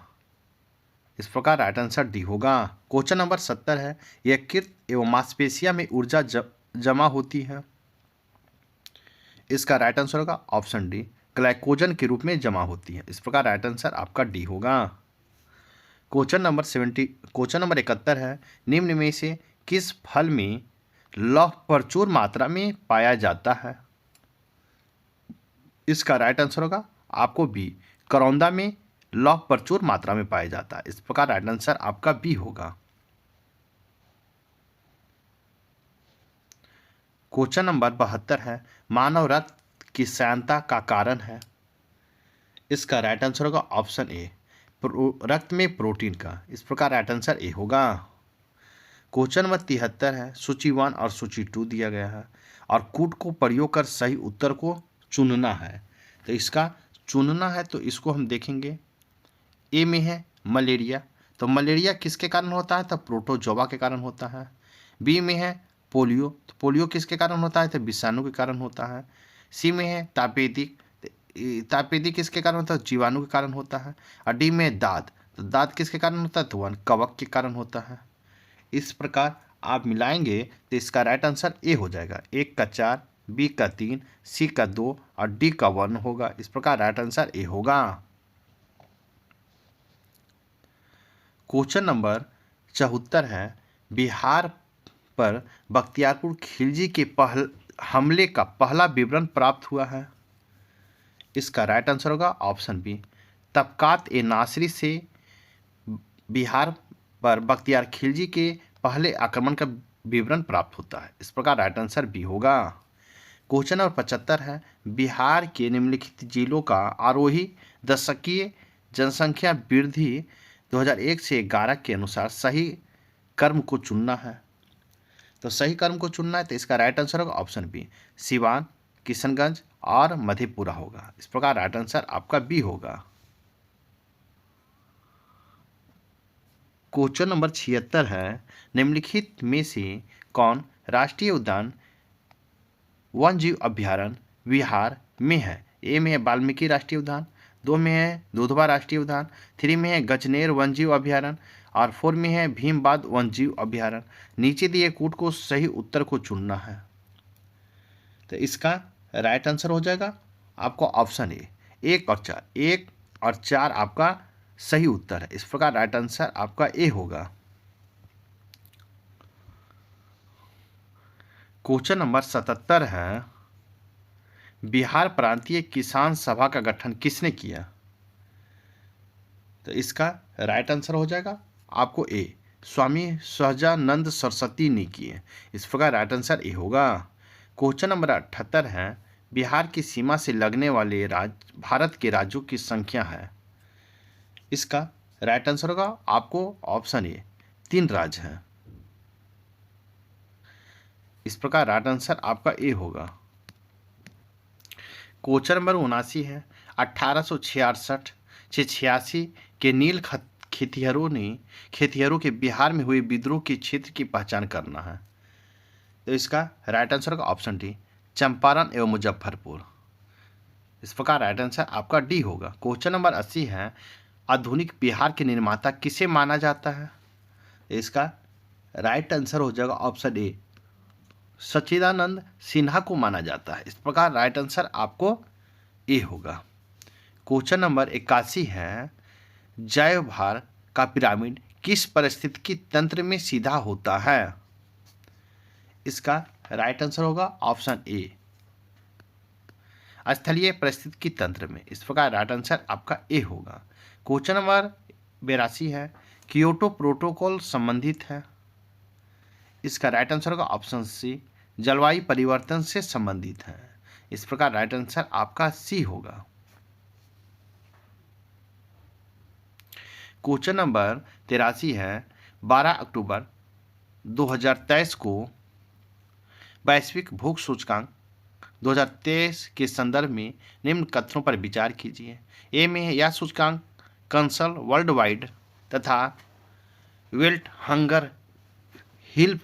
इस प्रकार राइट आंसर डी होगा। क्वेश्चन नंबर 70 है, यकृत एवं मांसपेशियों में ऊर्जा जमा होती है। इसका राइट आंसर होगा ऑप्शन डी, ग्लाइकोजन के रूप में जमा होती है। इस प्रकार राइट आंसर आपका डी होगा। क्वेश्चन नंबर 71 है, निम्न में से किस फल में लौह प्रचुर मात्रा में पाया जाता है? इसका राइट आंसर होगा आपको बी, करौंदा में लौह प्रचुर मात्रा में पाया जाता है। इस प्रकार राइट आंसर आपका बी होगा। क्वेश्चन नंबर 72 है, मानव रक्त की श्यानता का कारण है। इसका राइट आंसर होगा ऑप्शन ए, रक्त में प्रोटीन का। इस प्रकार राइट आंसर ए होगा। क्वेश्चन नंबर 73 है, सूची 1 और सूची 2 दिया गया है और कूट को प्रयोग कर सही उत्तर को चुनना है। तो इसका चुनना है तो इसको हम देखेंगे। ए में है मलेरिया, तो मलेरिया किसके कारण होता है? तो प्रोटोजोआ के कारण होता है। बी में है पोलियो, तो पोलियो किसके कारण होता है? तो विषाणु के कारण होता है। सी में है तापेदिक, तापेदिक किसके कारण होता है? जीवाणु के कारण होता है। और डी में दाद, तो दाद किसके कारण होता है? तो कवक के कारण होता है। इस प्रकार आप मिलाएंगे तो इसका राइट आंसर ए हो जाएगा। 1 का 4, बी का 3, सी का 2 और डी का 1 होगा। इस प्रकार राइट आंसर ए होगा। क्वेश्चन नंबर 74 है, बिहार पर बख्तियारपुर खिलजी के हमले का पहला विवरण प्राप्त हुआ है। इसका राइट आंसर होगा ऑप्शन बी, तबकात ए नासरी से बिहार पर बख्तियार खिलजी के पहले आक्रमण का विवरण प्राप्त होता है। इस प्रकार राइट आंसर बी होगा। क्वेश्चन नंबर 75 है, बिहार के निम्नलिखित जिलों का आरोही दशकीय जनसंख्या वृद्धि 2001 से 11 के अनुसार सही क्रम को चुनना है। तो सही क्रम को चुनना है तो इसका राइट आंसर होगा ऑप्शन बी, सिवान, किशनगंज और मधेपुरा होगा। इस प्रकार राइट आंसर आपका बी होगा। क्वेश्चन नंबर 76 है, निम्नलिखित में से कौन राष्ट्रीय उद्यान वन्यजीव अभ्यारण्य बिहार में है? ए में है वाल्मीकि राष्ट्रीय उद्यान, 2 में है दुधवा राष्ट्रीय उद्यान, 3 में है गजनेर वन्यजीव अभ्यारण्य और 4 में है भीमबाद वन्यजीव अभ्यारण्य। नीचे दिए कूट को सही उत्तर को चुनना है। तो इसका राइट आंसर हो जाएगा आपको ऑप्शन ए, 1 और 4। 1 और 4 आपका सही उत्तर है। इस प्रकार राइट आंसर आपका ए होगा। क्वेश्चन नंबर 77 है, बिहार प्रांतीय किसान सभा का गठन किसने किया? तो इसका राइट आंसर हो जाएगा आपको ए, स्वामी सहजानंद सरस्वती ने किए। इस प्रकार राइट आंसर ए होगा। क्वेश्चन नंबर 78 है, बिहार की सीमा से लगने वाले भारत के राज्यों की संख्या है। इसका राइट आंसर होगा आपको ऑप्शन ए, 3 राज्य हैं। इस प्रकार राइट आंसर आपका ए होगा। क्वेश्चन नंबर 79 है, 1866 से 86 के नील खेतिहरों के बिहार में हुए विद्रोह के क्षेत्र की पहचान करना है। तो इसका राइट आंसर होगा ऑप्शन डी, चंपारण एवं मुजफ्फरपुर। इस प्रकार राइट आंसर आपका डी होगा। क्वेश्चन नंबर 80 है, आधुनिक बिहार के निर्माता किसे माना जाता है? इसका राइट आंसर हो जाएगा ऑप्शन ए, सच्चिदानंद सिन्हा को माना जाता है। इस प्रकार राइट आंसर आपको ए होगा। क्वेश्चन नंबर 81 है, जैव भार का पिरामिड किस पारिस्थितिकी तंत्र में सीधा होता है? इसका राइट आंसर होगा ऑप्शन ए, स्थलीय पारिस्थितिकी तंत्र में। इस प्रकार राइट आंसर आपका ए होगा। क्वेश्चन नंबर 82 है, कियोटो प्रोटोकॉल संबंधित है। इसका राइट आंसर होगा ऑप्शन सी, जलवायु परिवर्तन से संबंधित है। इस प्रकार राइट आंसर आपका सी होगा। क्वेश्चन नंबर 83 है, 12 अक्टूबर 2023 को वैश्विक भूख सूचकांक 2023 के संदर्भ में निम्न कथनों पर विचार कीजिए। ए में है, यह सूचकांक कंसल वर्ल्ड वाइड तथा वेल्ट हंगर हिल्प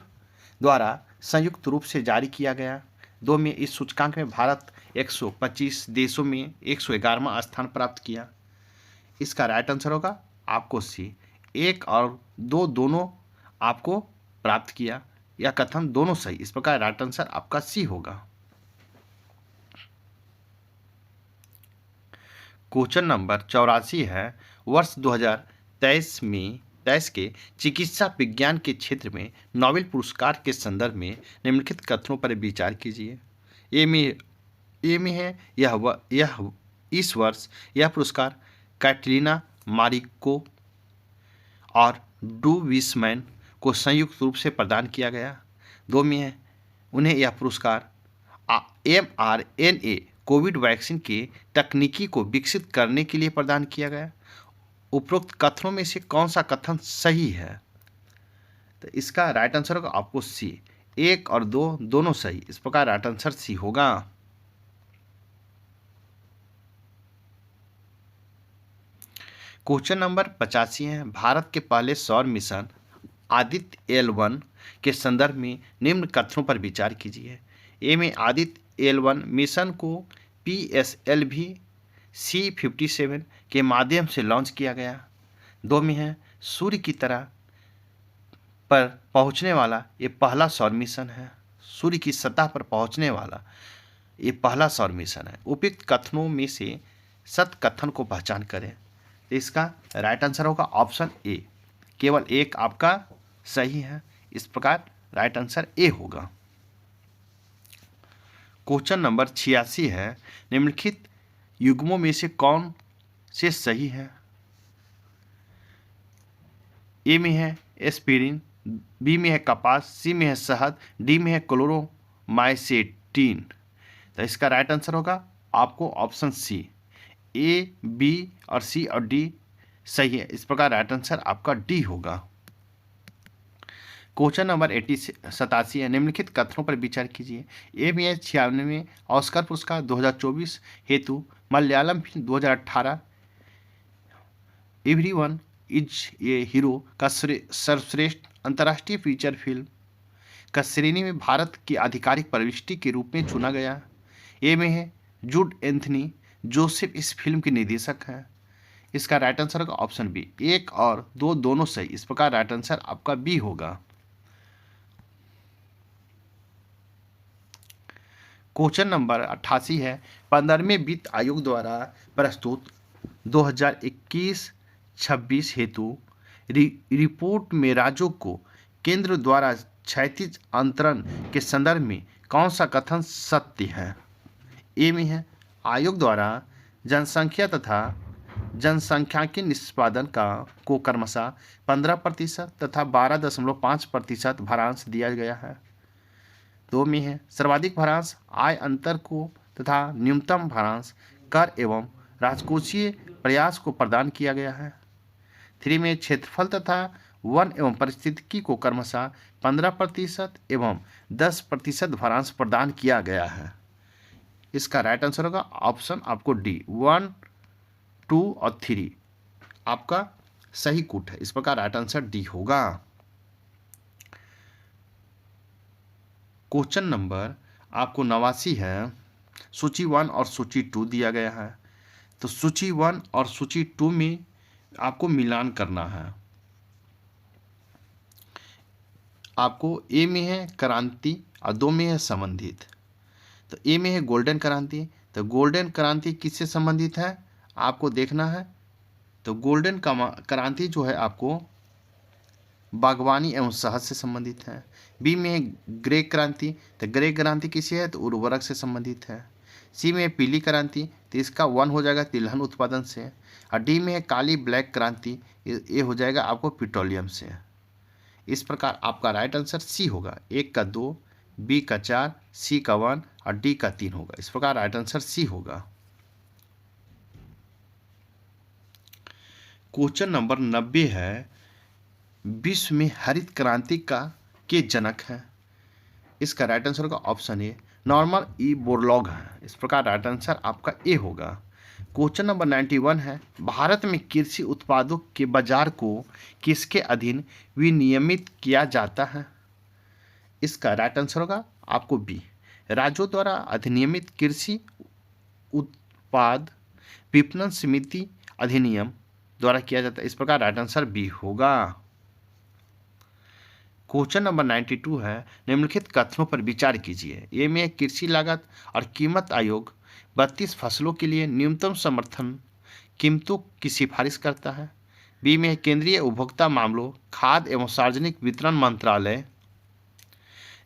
द्वारा संयुक्त रूप से जारी किया गया। 2 में, इस सूचकांक में भारत 125 देशों में 111वां स्थान प्राप्त किया। इसका राइट आंसर होगा आपको सी, 1 और 2 दोनों आपको प्राप्त किया। यह कथन दोनों सही। इस प्रकार राइट आंसर आपका सी होगा। क्वेश्चन नंबर 84 है, वर्ष 2023 के चिकित्सा विज्ञान के क्षेत्र में नोबेल पुरस्कार के संदर्भ में निम्नलिखित कथनों पर विचार कीजिए। ए में है, यह इस वर्ष यह पुरस्कार कैटरीना मारिको और डू विसमैन को संयुक्त रूप से प्रदान किया गया। 2 में है, उन्हें यह पुरस्कार mRNA कोविड वैक्सीन की तकनीकी को विकसित करने के लिए प्रदान किया गया। उपरोक्त कथनों में से कौन सा कथन सही है? तो इसका राइट आंसर होगा आपको सी, 1 और 2 दोनों सही। इस प्रकार राइट आंसर सी होगा। क्वेश्चन नंबर 85 है, भारत के पहले सौर मिशन आदित्य L1 के संदर्भ में निम्न कथनों पर विचार कीजिए। ए में, आदित्य L1 मिशन को PSLV C57 के माध्यम से लॉन्च किया गया। 2 में है, सूर्य की तरह पर पहुंचने वाला ये पहला सौर मिशन है। सूर्य की सतह पर पहुंचने वाला ये पहला सौर मिशन है। उपयुक्त कथनों में से सत्य कथन को पहचान करें। तो इसका राइट आंसर होगा ऑप्शन ए, केवल 1 आपका सही है। इस प्रकार राइट आंसर ए होगा। क्वेश्चन नंबर 86 है, निम्नलिखित युग्मों में से कौन से सही है? ए में है एस्पिरिन, बी में है कपास, सी में है शहद, डी में है क्लोरोमाइसेटिन। तो इसका राइट आंसर होगा आपको ऑप्शन सी, ए, बी और सी और डी सही है। इस प्रकार राइट आंसर आपका डी होगा। क्वेश्चन नंबर 87 है, निम्नलिखित कथनों पर विचार कीजिए। ए में 96वें ऑस्कर पुरस्कार 2024 हेतु Malayalam film 2018 everyone is a hero का सर्वश्रेष्ठ अंतर्राष्ट्रीय फीचर फिल्म का श्रेणी में भारत की आधिकारिक प्रविष्टि के रूप में चुना गया। ए में है, जूड एंथनी जोसेफ इस फिल्म के निर्देशक हैं। इसका राइट आंसर होगा ऑप्शन बी, 1 और 2 दोनों सही। इस प्रकार राइट आंसर आपका बी होगा। क्वेश्चन नंबर 88 है, 15वें वित्त आयोग द्वारा प्रस्तुत 2021-26 हेतु रिपोर्ट में राज्यों को केंद्र द्वारा क्षैतिज अंतरण के संदर्भ में कौन सा कथन सत्य है? ए में है, आयोग द्वारा जनसंख्या तथा जनसंख्याकी निष्पादन को क्रमशः 15% तथा 12.5% भारांश दिया गया है। 2 में है, सर्वाधिक भारांश आय अंतर को तथा न्यूनतम भारांश कर एवं राजकोषीय प्रयास को प्रदान किया गया है। 3 में क्षेत्रफल तथा वन एवं पारिस्थितिकी को क्रमशः 15% एवं 10% भारांश प्रदान किया गया है। इसका राइट आंसर होगा ऑप्शन आपको डी, 1, 2 और 3 आपका सही कूट है। इस प्रकार राइट आंसर डी होगा। क्वेश्चन नंबर आपको 89 है, सूची 1 और सूची 2 दिया गया है। तो सूची 1 और सूची 2 में आपको मिलान करना है। आपको ए में है क्रांति और 2 में है संबंधित। तो ए में है गोल्डन क्रांति, तो गोल्डन क्रांति किससे संबंधित है आपको देखना है। तो गोल्डन क्रांति जो है आपको बागवानी एवं शहद से संबंधित है। बी में है ग्रे क्रांति, तो ग्रे क्रांति किससे है, तो उर्वरक से संबंधित है। सी में है पीली क्रांति, तो इसका 1 हो जाएगा तिलहन उत्पादन से। और डी में है काली ब्लैक क्रांति, ये हो जाएगा आपको पेट्रोलियम से। इस प्रकार आपका राइट आंसर सी होगा। 1 का 2, बी का 4, सी का 1 और डी का 3 होगा। इस प्रकार राइट आंसर सी होगा। क्वेश्चन नंबर 90 है, विश्व में हरित क्रांति के जनक है। इसका राइट आंसर होगा option A, Norman E Borlaug है। इस प्रकार राइट आंसर आपका ए होगा। क्वेश्चन नंबर 91 है, भारत में कृषि उत्पादों के बाजार को किसके अधीन विनियमित किया जाता है? इसका राइट आंसर होगा आपको बी, राज्यों द्वारा अधिनियमित कृषि उत्पाद विपणन समिति अधिनियम द्वारा किया जाता है। इस प्रकार राइट आंसर बी होगा। क्वेश्चन नंबर 92 है, निम्नलिखित कथनों पर विचार कीजिए। ए में कृषि लागत और कीमत आयोग 32 फसलों के लिए न्यूनतम समर्थन कीमतों की सिफारिश करता है। बी में केंद्रीय उपभोक्ता मामलों, खाद्य एवं सार्वजनिक वितरण मंत्रालय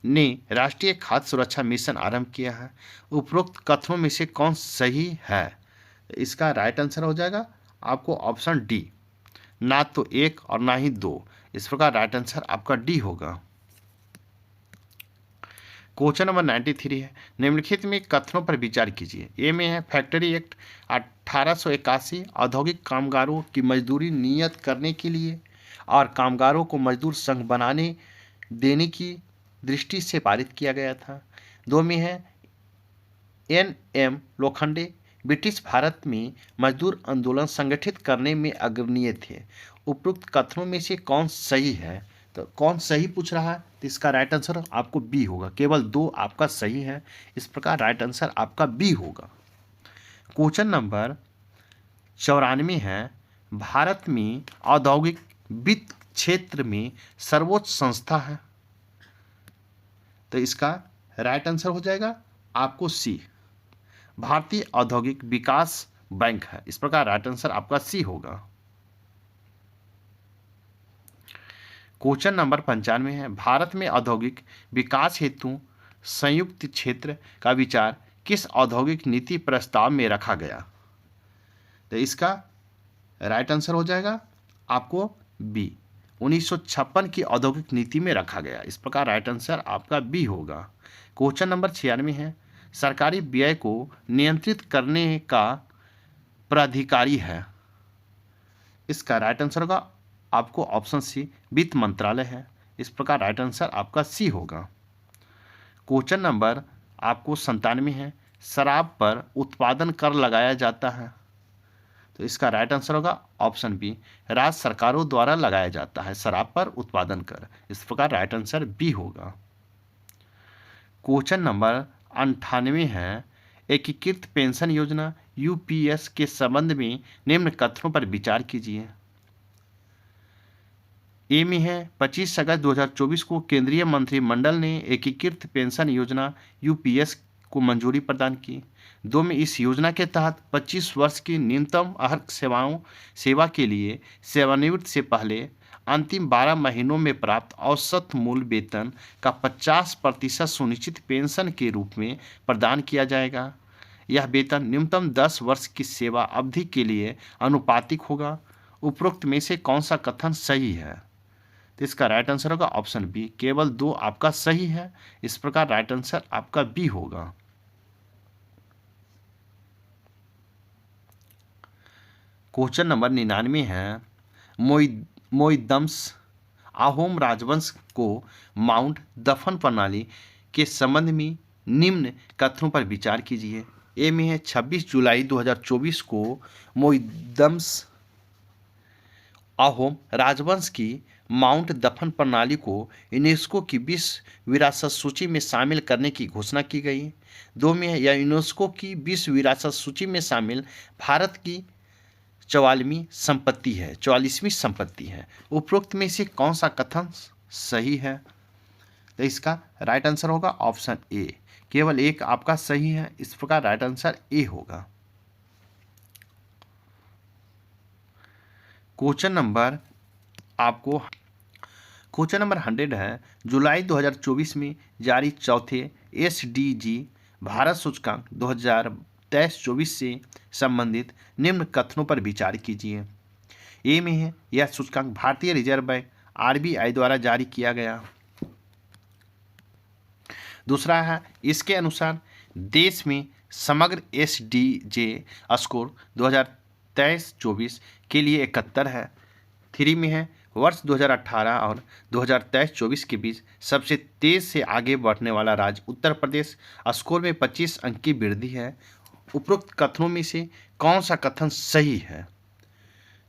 ने राष्ट्रीय खाद्य सुरक्षा मिशन आरंभ किया है। उपरोक्त कथनों में से कौन सही है? इसका राइट आंसर हो जाएगा आपको ऑप्शन डी, ना तो 1 और ना ही 2। इस प्रकार राइट आंसर आपका डी होगा। क्वेश्चन नंबर 93 है, निम्नलिखित में कथनों पर विचार कीजिए। ए में है फैक्ट्री एक्ट 1881 औद्योगिक कामगारों की मजदूरी नियत करने के लिए और कामगारों को मजदूर संघ बनाने देने की दृष्टि से पारित किया गया था। 2 में है एन.एम. लोखंडे ब्रिटिश भारत में मजदूर आंदोलन संगठित करने में अग्रणीय थे। उपरोक्त कथनों में से कौन सही है? तो कौन सही पूछ रहा है, तो इसका राइट आंसर आपको बी होगा। केवल 2 आपका सही है। इस प्रकार राइट आंसर आपका बी होगा। क्वेश्चन नंबर 94 है, भारत में औद्योगिक वित्त क्षेत्र में सर्वोच्च संस्था है। तो इसका राइट आंसर हो जाएगा आपको सी, भारतीय औद्योगिक विकास बैंक है। इस प्रकार राइट आंसर आपका सी होगा। क्वेश्चन नंबर 95 है, भारत में औद्योगिक विकास हेतु संयुक्त क्षेत्र का विचार किस औद्योगिक नीति प्रस्ताव में रखा गया? तो इसका राइट आंसर हो जाएगा आपको बी, 1956 की औद्योगिक नीति में रखा गया। इस प्रकार राइट आंसर आपका बी होगा। क्वेश्चन नंबर 96 है, सरकारी व्यय को नियंत्रित करने का प्राधिकारी है। इसका राइट आंसर होगा आपको ऑप्शन सी, वित्त मंत्रालय है। इस प्रकार राइट आंसर आपका सी होगा। क्वेश्चन नंबर आपको 97 है, शराब पर उत्पादन कर लगाया जाता है। तो इसका राइट आंसर होगा ऑप्शन बी, राज्य सरकारों द्वारा लगाया जाता है शराब पर उत्पादन कर। इस प्रकार राइट आंसर बी होगा। क्वेश्चन नंबर 98 है, एकीकृत पेंशन योजना यूपीएस के संबंध में निम्न कथनों पर विचार कीजिए। ए में है 25 अगस्त 2024 को केंद्रीय मंत्रिमंडल ने एकीकृत पेंशन योजना यूपीएस को मंजूरी प्रदान की। 2 में इस योजना के तहत 25 वर्ष की न्यूनतम अर्हत सेवा के लिए सेवानिवृत्ति से पहले अंतिम 12 महीनों में प्राप्त औसत मूल वेतन का 50% सुनिश्चित पेंशन के रूप में प्रदान किया जाएगा। यह वेतन न्यूनतम 10 वर्ष की सेवा अवधि के लिए अनुपातिक होगा। उपरोक्त में से कौन सा कथन सही है? तो इसका राइट आंसर होगा ऑप्शन बी। केवल 2 आपका सही है, इस प्रकार राइट आंसर आपका बी होगा। क्वेश्चन नंबर 99 है, मोइदम्स अहोम राजवंश को माउंट दफन प्रणाली के संबंध में निम्न कथनों पर विचार कीजिए। ए में है 26 जुलाई 2024 को मोइदम्स अहोम राजवंश की माउंट दफन प्रणाली को यूनेस्को की विश्व विरासत सूची में शामिल करने की घोषणा की गई। 2 में यह यूनेस्को की विश्व विरासत सूची में शामिल भारत की 44वीं संपत्ति है। उपरोक्त में से कौन सा कथन सही है? तो इसका राइट आंसर होगा ऑप्शन ए। केवल 1 आपका सही है, इस प्रकार राइट आंसर ए होगा। क्वेश्चन नंबर 100 है, जुलाई 2024 में जारी चौथे SDG भारत सूचकांक 2023-24 से संबंधित निम्न कथनों पर विचार कीजिए। ए में है यह सूचकांक भारतीय रिजर्व बैंक RBI द्वारा जारी किया गया। दूसरा है, इसके अनुसार देश में समग्र SDG स्कोर 2023-24 के लिए 71 है। 3 में है वर्ष 2018 और 2023-24 के बीच सबसे तेज से आगे बढ़ने वाला राज्य उत्तर प्रदेश, स्कोर में 25 अंक की वृद्धि है। उपरोक्त कथनों में से कौन सा कथन सही है?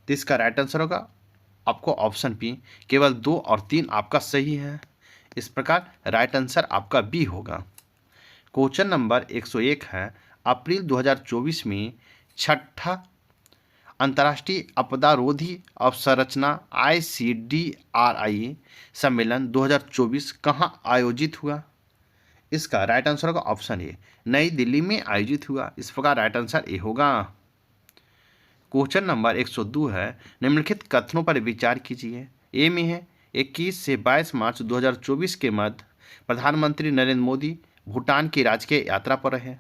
तो इसका राइट आंसर होगा आपको ऑप्शन बी। केवल 2 और 3 आपका सही है, इस प्रकार राइट आंसर आपका बी होगा। क्वेश्चन नंबर 101 है, अप्रैल 2024 में 6ठा अंतर्राष्ट्रीय आपदारोधी अवसंरचना ICDRI सम्मेलन 2024 कहाँ आयोजित हुआ? इसका राइट आंसर होगा ऑप्शन ए, नई दिल्ली में आयोजित हुआ, इस प्रकार राइट आंसर ए होगा। क्वेश्चन नंबर 102 है, निम्नलिखित कथनों पर विचार कीजिए। ए में है 21 से 22 मार्च 2024 के मध्य प्रधानमंत्री नरेंद्र मोदी भूटान की राजकीय यात्रा पर रहे।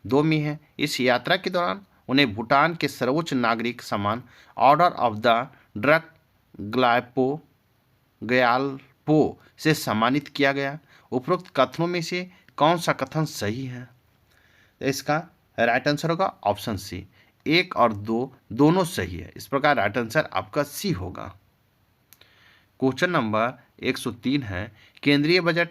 2 में है इस यात्रा के दौरान उन्हें भूटान के सर्वोच्च नागरिक सम्मान order of the drug Gyalpo से सम्मानित किया गया। उपरोक्त कथनों में से कौन सा कथन सही है? इसका राइट आंसर होगा ऑप्शन सी। 1 और 2 दोनों सही है, इस प्रकार राइट आंसर आपका सी होगा। क्वेश्चन नंबर 103 है, केंद्रीय बजट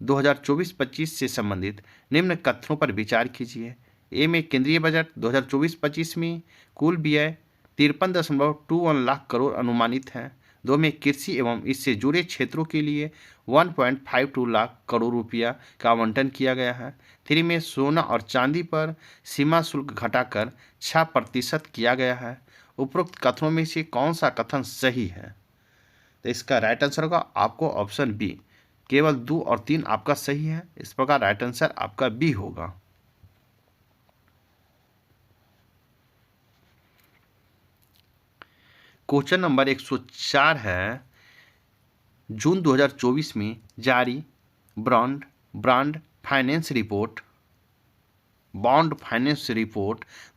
2024-25 से संबंधित निम्न कथनों पर विचार कीजिए। ए में केंद्रीय बजट 2024-25 में कुल व्यय 53.21 लाख करोड़ अनुमानित है। 2 में कृषि एवं इससे जुड़े क्षेत्रों के लिए 1.52 लाख करोड़ रुपया का आवंटन किया गया है। 3 में सोना और चांदी पर सीमा शुल्क घटाकर 6% किया गया है। उपरोक्त कथनों में से कौन सा कथन सही है? तो इसका राइट आंसर होगा आपको ऑप्शन बी। केवल 2 और 3 आपका सही है, इस प्रकार राइट आंसर आपका बी होगा। क्वेश्चन नंबर 104 है, जून 2024 में जारी बॉन्ड फाइनेंस रिपोर्ट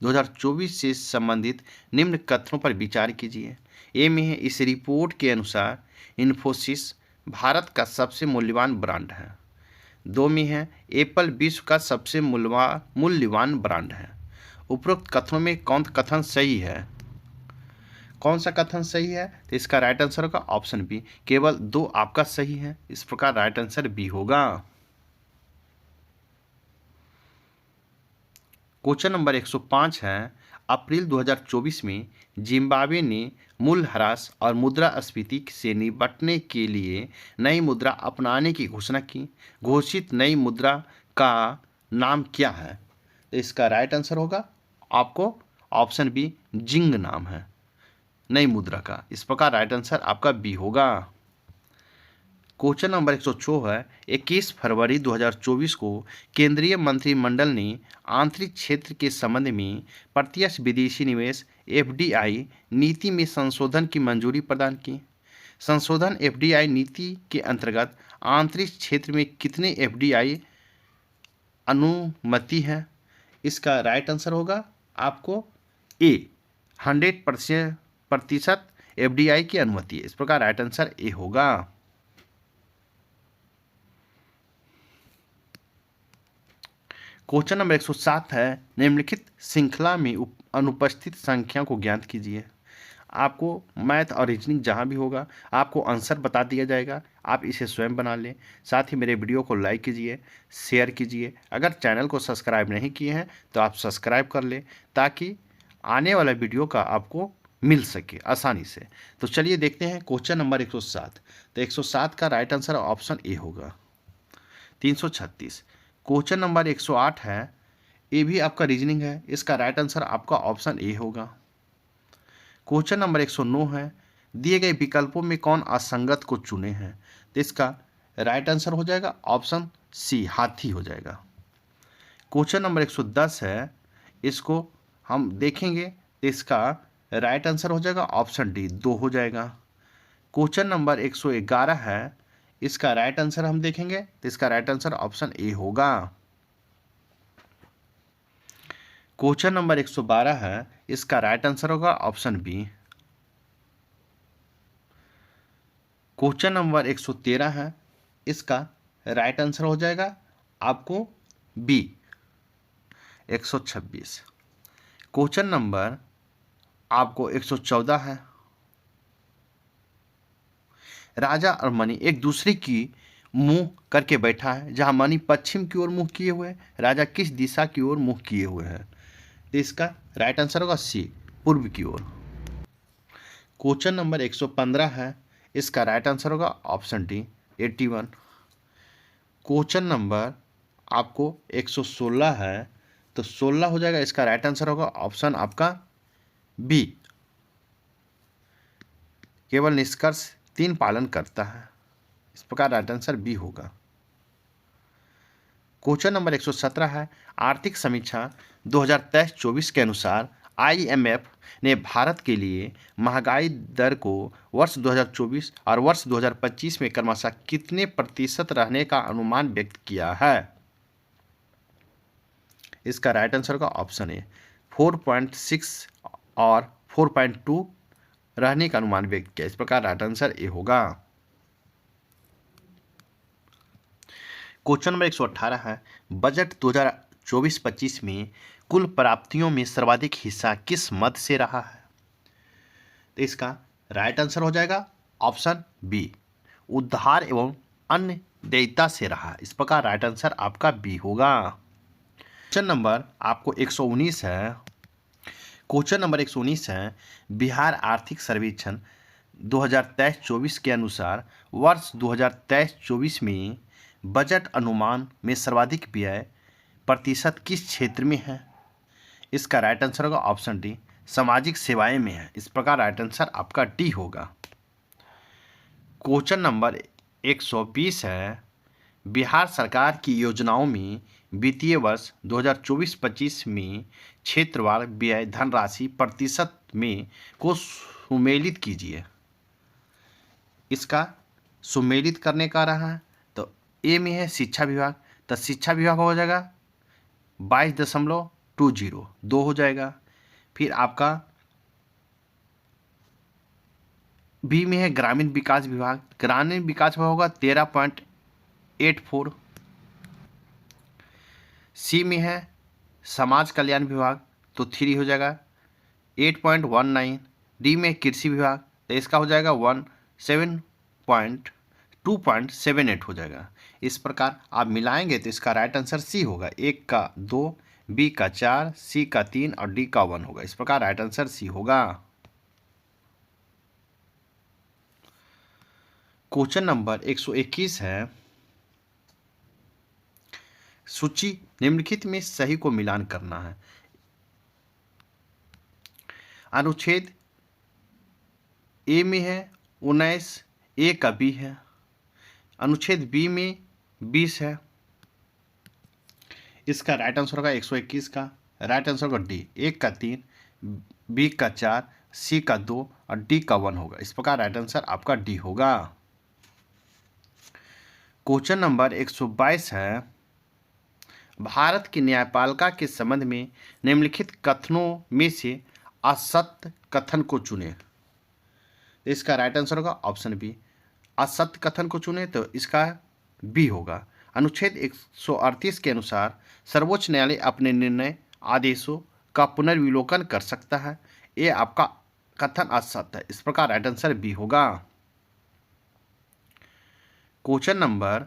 2024 से संबंधित निम्न कथनों पर विचार कीजिए। ए में है इस रिपोर्ट के अनुसार इन्फोसिस भारत का सबसे मूल्यवान ब्रांड है। 2 में है एप्पल विश्व का सबसे मूल्यवान ब्रांड है। उपरोक्त कथनों में कौन कथन सही है? कौन सा कथन सही है? तो इसका राइट आंसर होगा ऑप्शन बी। केवल 2 आपका सही है, इस प्रकार राइट आंसर बी होगा। क्वेश्चन नंबर 105 है, अप्रैल 2024 में जिम्बाब्वे ने मूल्यह्रास और मुद्रास्फीति से निपटने के लिए नई मुद्रा अपनाने की घोषणा की। घोषित नई मुद्रा का नाम क्या है? तो इसका राइट आंसर होगा आपको ऑप्शन बी, जिंग नाम है नई मुद्रा का, इस प्रकार राइट आंसर आपका बी होगा। क्वेश्चन नंबर 104 है, 21 फरवरी 2024 को केंद्रीय मंत्रिमंडल ने आंतरिक क्षेत्र के संबंध में प्रत्यक्ष विदेशी निवेश एफडीआई नीति में संशोधन की मंजूरी प्रदान की। संशोधन एफडीआई नीति के अंतर्गत आंतरिक क्षेत्र में कितने एफडीआई अनुमति है? इसका राइट आंसर होगा आपको ए, 100% एफडीआई की अनुमति है। इस प्रकार राइट आंसर ए होगा। क्वेश्चन नंबर 107 है, निम्नलिखित श्रृंखला में अनुपस्थित संख्या को ज्ञात कीजिए। आपको मैथ और रीजनिंग जहाँ भी होगा आपको आंसर बता दिया जाएगा, आप इसे स्वयं बना लें। साथ ही मेरे वीडियो को लाइक कीजिए, शेयर कीजिए। अगर चैनल को सब्सक्राइब नहीं किए हैं तो आप सब्सक्राइब कर लें ताकि आने वाला वीडियो का आपको मिल सके आसानी से। तो चलिए देखते हैं क्वेश्चन नंबर 107। तो 107 का राइट आंसर ऑप्शन ए होगा। 336। क्वेश्चन नंबर 108 है, ये भी आपका रीजनिंग है। इसका राइट आंसर आपका ऑप्शन ए होगा। क्वेश्चन नंबर 109 है, दिए गए विकल्पों में कौन असंगत को चुने हैं? तो इसका राइट आंसर हो जाएगा ऑप्शन सी, हाथी हो जाएगा। क्वेश्चन नंबर 110 है, इसको हम देखेंगे तो इसका राइट आंसर हो जाएगा ऑप्शन डी, 2 हो जाएगा। क्वेश्चन नंबर 111 है, इसका राइट आंसर हम देखेंगे तो इसका राइट आंसर ऑप्शन ए होगा। क्वेश्चन नंबर 112 है, इसका राइट आंसर होगा ऑप्शन बी। क्वेश्चन नंबर 113 है, इसका राइट आंसर हो जाएगा आपको बी, 126। क्वेश्चन नंबर आपको 114 है, राजा और मणि एक दूसरे की मुंह करके बैठा है। जहां मणि पश्चिम की ओर मुंह किए हुए है, राजा किस दिशा की ओर मुंह किए हुए हैं? तो इसका राइट आंसर होगा सी, पूर्व की ओर। क्वेश्चन नंबर 115 है, इसका राइट आंसर होगा ऑप्शन डी, 81। क्वेश्चन नंबर आपको 116 है, तो 16 हो जाएगा। इसका राइट आंसर होगा ऑप्शन आपका बी, केवल निष्कर्ष 3 पालन करता है। इस प्रकार राइट आंसर बी होगा। क्वेश्चन नंबर 117 है, आर्थिक समीक्षा 2023-24 के अनुसार आईएमएफ ने भारत के लिए महंगाई दर को वर्ष 2024 और वर्ष 2025 में क्रमशः कितने प्रतिशत रहने का अनुमान व्यक्त किया है? इसका राइट आंसर होगा ऑप्शन ए, 4.6 और 4.2 रहने का अनुमान व्यक्त किया। इस प्रकार राइट आंसर ए होगा। क्वेश्चन नंबर 118 है, बजट 2024-25 में कुल प्राप्तियों में सर्वाधिक हिस्सा किस मद से रहा है? तो इसका राइट आंसर हो जाएगा ऑप्शन बी, उधार एवं अन्य देयता से रहा। इस प्रकार राइट आंसर आपका बी होगा। क्वेश्चन नंबर आपको 119 है, क्वेश्चन नंबर 119 है, बिहार आर्थिक सर्वेक्षण 2023-24 के अनुसार वर्ष 2023-24 में बजट अनुमान में सर्वाधिक व्यय प्रतिशत किस क्षेत्र में है? इसका राइट आंसर होगा ऑप्शन डी, सामाजिक सेवाएं में है। इस प्रकार राइट आंसर आपका डी होगा। क्वेश्चन नंबर 120 है, बिहार सरकार की योजनाओं में वित्तीय वर्ष 2024-25 में क्षेत्रवार व्यय धनराशि प्रतिशत में को सुमेलित कीजिए। इसका सुमेलित करने का रहा है, तो ए में है शिक्षा विभाग, तो शिक्षा विभाग हो जाएगा 22.20, 2 हो जाएगा। फिर आपका बी में है ग्रामीण विकास विभाग, ग्रामीण विकास विभाग होगा 13.84। सी में है समाज कल्याण विभाग, तो 3 हो जाएगा 8.19। डी में कृषि विभाग, तो इसका हो जाएगा 2.78 हो जाएगा। इस प्रकार आप मिलाएंगे तो इसका राइट आंसर सी होगा। 1 का 2, बी का 4, सी का 3 और डी का 1 होगा। इस प्रकार राइट आंसर सी होगा। क्वेश्चन नंबर 121 है, सूची निम्नलिखित में सही को मिलान करना है। अनुच्छेद ए में है 19, ए का बी है। अनुच्छेद बी में 20 है। इसका राइट आंसर होगा 121 का। राइट आंसर होगा डी, 1 का 3, बी का 4, सी का 2 और डी का 1 होगा। इस प्रकार राइट आंसर आपका डी होगा। क्वेश्चन नंबर 122 है, भारत की न्यायपालिका के संबंध में निम्नलिखित कथनों में से असत्य कथन को चुने। इसका राइट आंसर होगा ऑप्शन बी, असत्य कथन को चुने, तो इसका बी होगा। अनुच्छेद 138 के अनुसार सर्वोच्च न्यायालय अपने निर्णय आदेशों का पुनर्विलोकन कर सकता है। ये आपका कथन असत्य है। इस प्रकार राइट आंसर बी होगा। क्वेश्चन नंबर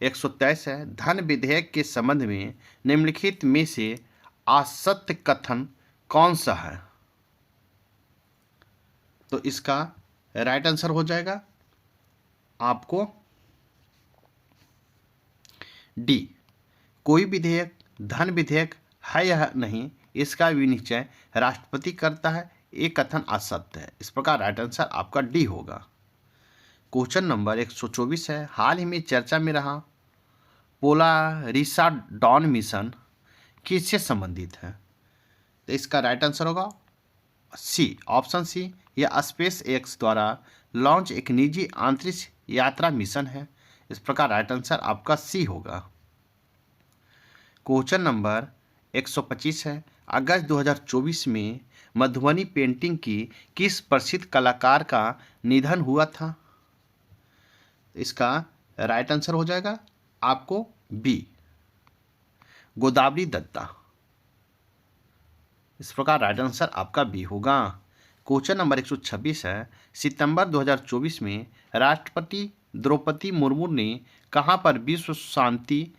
123 है, धन विधेयक के संबंध में निम्नलिखित में से असत्य कथन कौन सा है? तो इसका राइट आंसर हो जाएगा आपको डी, कोई विधेयक धन विधेयक है या नहीं इसका विनिश्चय राष्ट्रपति करता है। एक कथन असत्य है। इस प्रकार राइट आंसर आपका डी होगा। क्वेश्चन नंबर 124 है, हाल ही में चर्चा में रहा पोलारिसा डॉन मिशन किससे संबंधित है? तो इसका राइट आंसर होगा सी, ऑप्शन सी, यह स्पेस एक्स द्वारा लॉन्च एक निजी अंतरिक्ष यात्रा मिशन है। इस प्रकार राइट आंसर आपका सी होगा। क्वेश्चन नंबर 125 है, अगस्त 2024 में मधुबनी पेंटिंग की किस प्रसिद्ध कलाकार का निधन हुआ था? इसका राइट आंसर हो जाएगा आपको बी, गोदावरी दत्ता। इस प्रकार राइट आंसर आपका बी होगा। क्वेश्चन नंबर 126 है, सितंबर 2024 में राष्ट्रपति द्रौपदी मुर्मू ने कहां पर विश्व शांति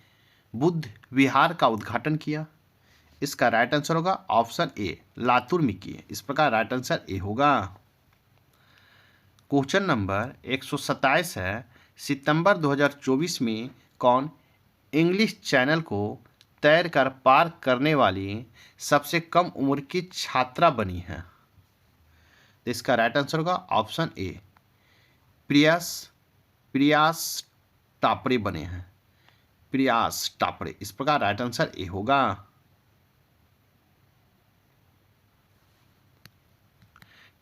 बुद्ध विहार का उद्घाटन किया? इसका राइट आंसर होगा ऑप्शन ए, लातूर में किए। इस प्रकार राइट आंसर ए होगा। क्वेश्चन नंबर 127 है, सितंबर 2024 में कौन इंग्लिश चैनल को तैरकर पार करने वाली सबसे कम उम्र की छात्रा बनी है? इसका राइट आंसर होगा ऑप्शन ए, प्रियास टापरे बने हैं, प्रियास टापरे। इस प्रकार राइट आंसर ए होगा।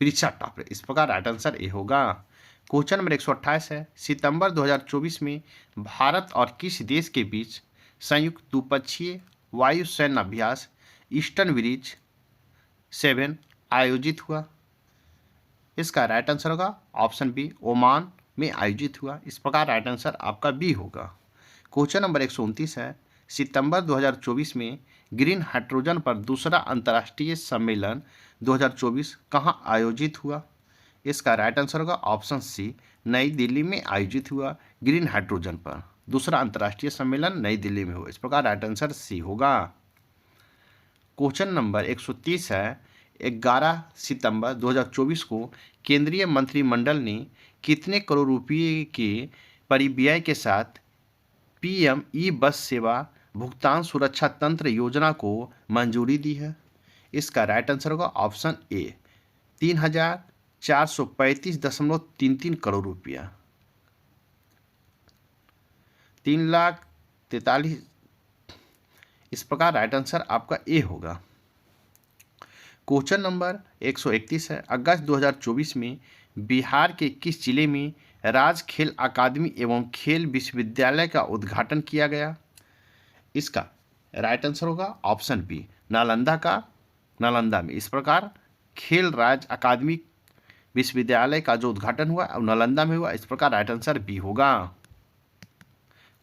प्रिया टापरे, इस प्रकार राइट आंसर ए होगा। क्वेश्चन नंबर 128 है, सितंबर 2024 में भारत और किस देश के बीच संयुक्त द्विपक्षीय वायु सैन्य अभ्यास ईस्टर्न ब्रिज 7 आयोजित हुआ? इसका राइट आंसर होगा ऑप्शन बी, ओमान में आयोजित हुआ। इस प्रकार राइट आंसर आपका बी होगा। क्वेश्चन नंबर 129 है, सितंबर 2024 में ग्रीन हाइड्रोजन पर दूसरा अंतर्राष्ट्रीय सम्मेलन 2024 कहां आयोजित हुआ? इसका राइट आंसर होगा ऑप्शन सी, नई दिल्ली में आयोजित हुआ। ग्रीन हाइड्रोजन पर दूसरा अंतर्राष्ट्रीय सम्मेलन नई दिल्ली में हुआ। इस प्रकार राइट आंसर सी होगा। क्वेश्चन नंबर 130 है, 11 सितंबर 2024 को केंद्रीय मंत्रिमंडल ने कितने करोड़ रुपये के परिव्यय के साथ पीएम ई बस सेवा भुगतान सुरक्षा तंत्र योजना को मंजूरी दी है? इसका राइट आंसर होगा ऑप्शन ए, 3,435.33 करोड़ रुपया, 3,43,00,000। इस प्रकार राइट आंसर आपका ए होगा। क्वेश्चन नंबर 131 है, अगस्त 2024 में बिहार के किस जिले में राज्य खेल अकादमी एवं खेल विश्वविद्यालय का उद्घाटन किया गया? इसका राइट आंसर होगा ऑप्शन बी, नालंदा में। इस प्रकार खेल राज्य अकादमी विश्वविद्यालय का जो उद्घाटन हुआ अब नालंदा में हुआ। इस प्रकार राइट आंसर बी होगा।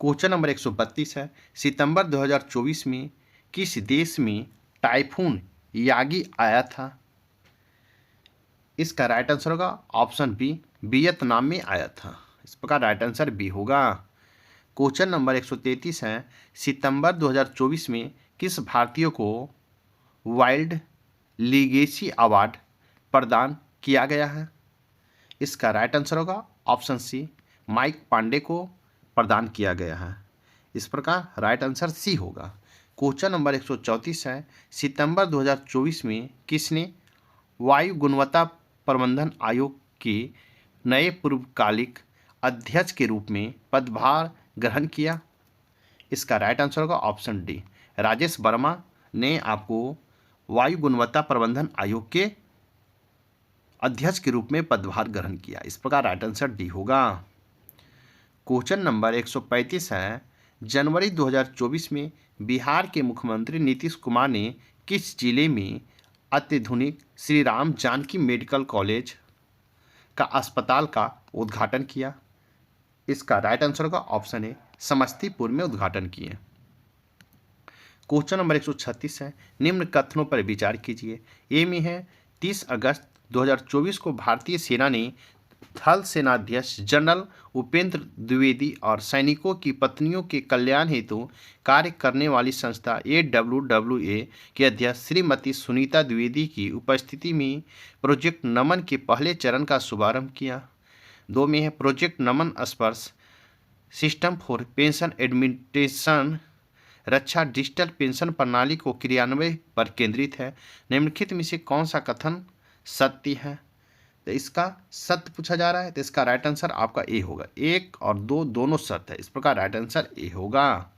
क्वेश्चन नंबर 132 है, सितंबर 2024 में किस देश में टाइफून यागी आया था? इसका राइट आंसर होगा ऑप्शन बी, वियतनाम में आया था। इस प्रकार राइट आंसर बी होगा। क्वेश्चन नंबर 133 है, सितंबर 2024 में किस भारतीय को वाइल्ड लीगेसी अवार्ड प्रदान किया गया है? इसका राइट आंसर होगा ऑप्शन सी, माइक पांडे को प्रदान किया गया है। इस प्रकार राइट आंसर सी होगा। क्वेश्चन नंबर 134 है, सितंबर 2024 में किसने वायु गुणवत्ता प्रबंधन आयोग के नए पूर्वकालिक अध्यक्ष के रूप में पदभार ग्रहण किया? इसका राइट आंसर होगा ऑप्शन डी, राजेश वर्मा ने आपको वायु गुणवत्ता प्रबंधन आयोग के अध्यक्ष के रूप में पदभार ग्रहण किया। इस प्रकार राइट आंसर डी होगा। क्वेश्चन नंबर 135 है, जनवरी 2024 में बिहार के मुख्यमंत्री नीतीश कुमार ने किस जिले में अत्याधुनिक श्री राम जानकी मेडिकल कॉलेज का अस्पताल का उद्घाटन किया? इसका राइट आंसर होगा ऑप्शन ए, समस्तीपुर में उद्घाटन किए। क्वेश्चन नंबर 136 है, निम्न कथनों पर विचार कीजिए। ए में है 30 अगस्त 2024 को भारतीय सेना ने थल सेनाध्यक्ष जनरल उपेंद्र द्विवेदी और सैनिकों की पत्नियों के कल्याण हेतु कार्य करने वाली संस्था AWWA की अध्यक्ष श्रीमती सुनीता द्विवेदी की उपस्थिति में प्रोजेक्ट नमन के पहले चरण का शुभारंभ किया। 2 में है प्रोजेक्ट नमन स्पर्श system for pension administration Raksha digital pension प्रणाली को क्रियान्वयन पर केंद्रित है। निम्नलिखित में से कौन सा कथन सत्य है? तो इसका सत्य पूछा जा रहा है, तो इसका राइट आंसर आपका ए होगा। 1 और 2 दोनों सत्य है, इस प्रकार राइट आंसर ए होगा।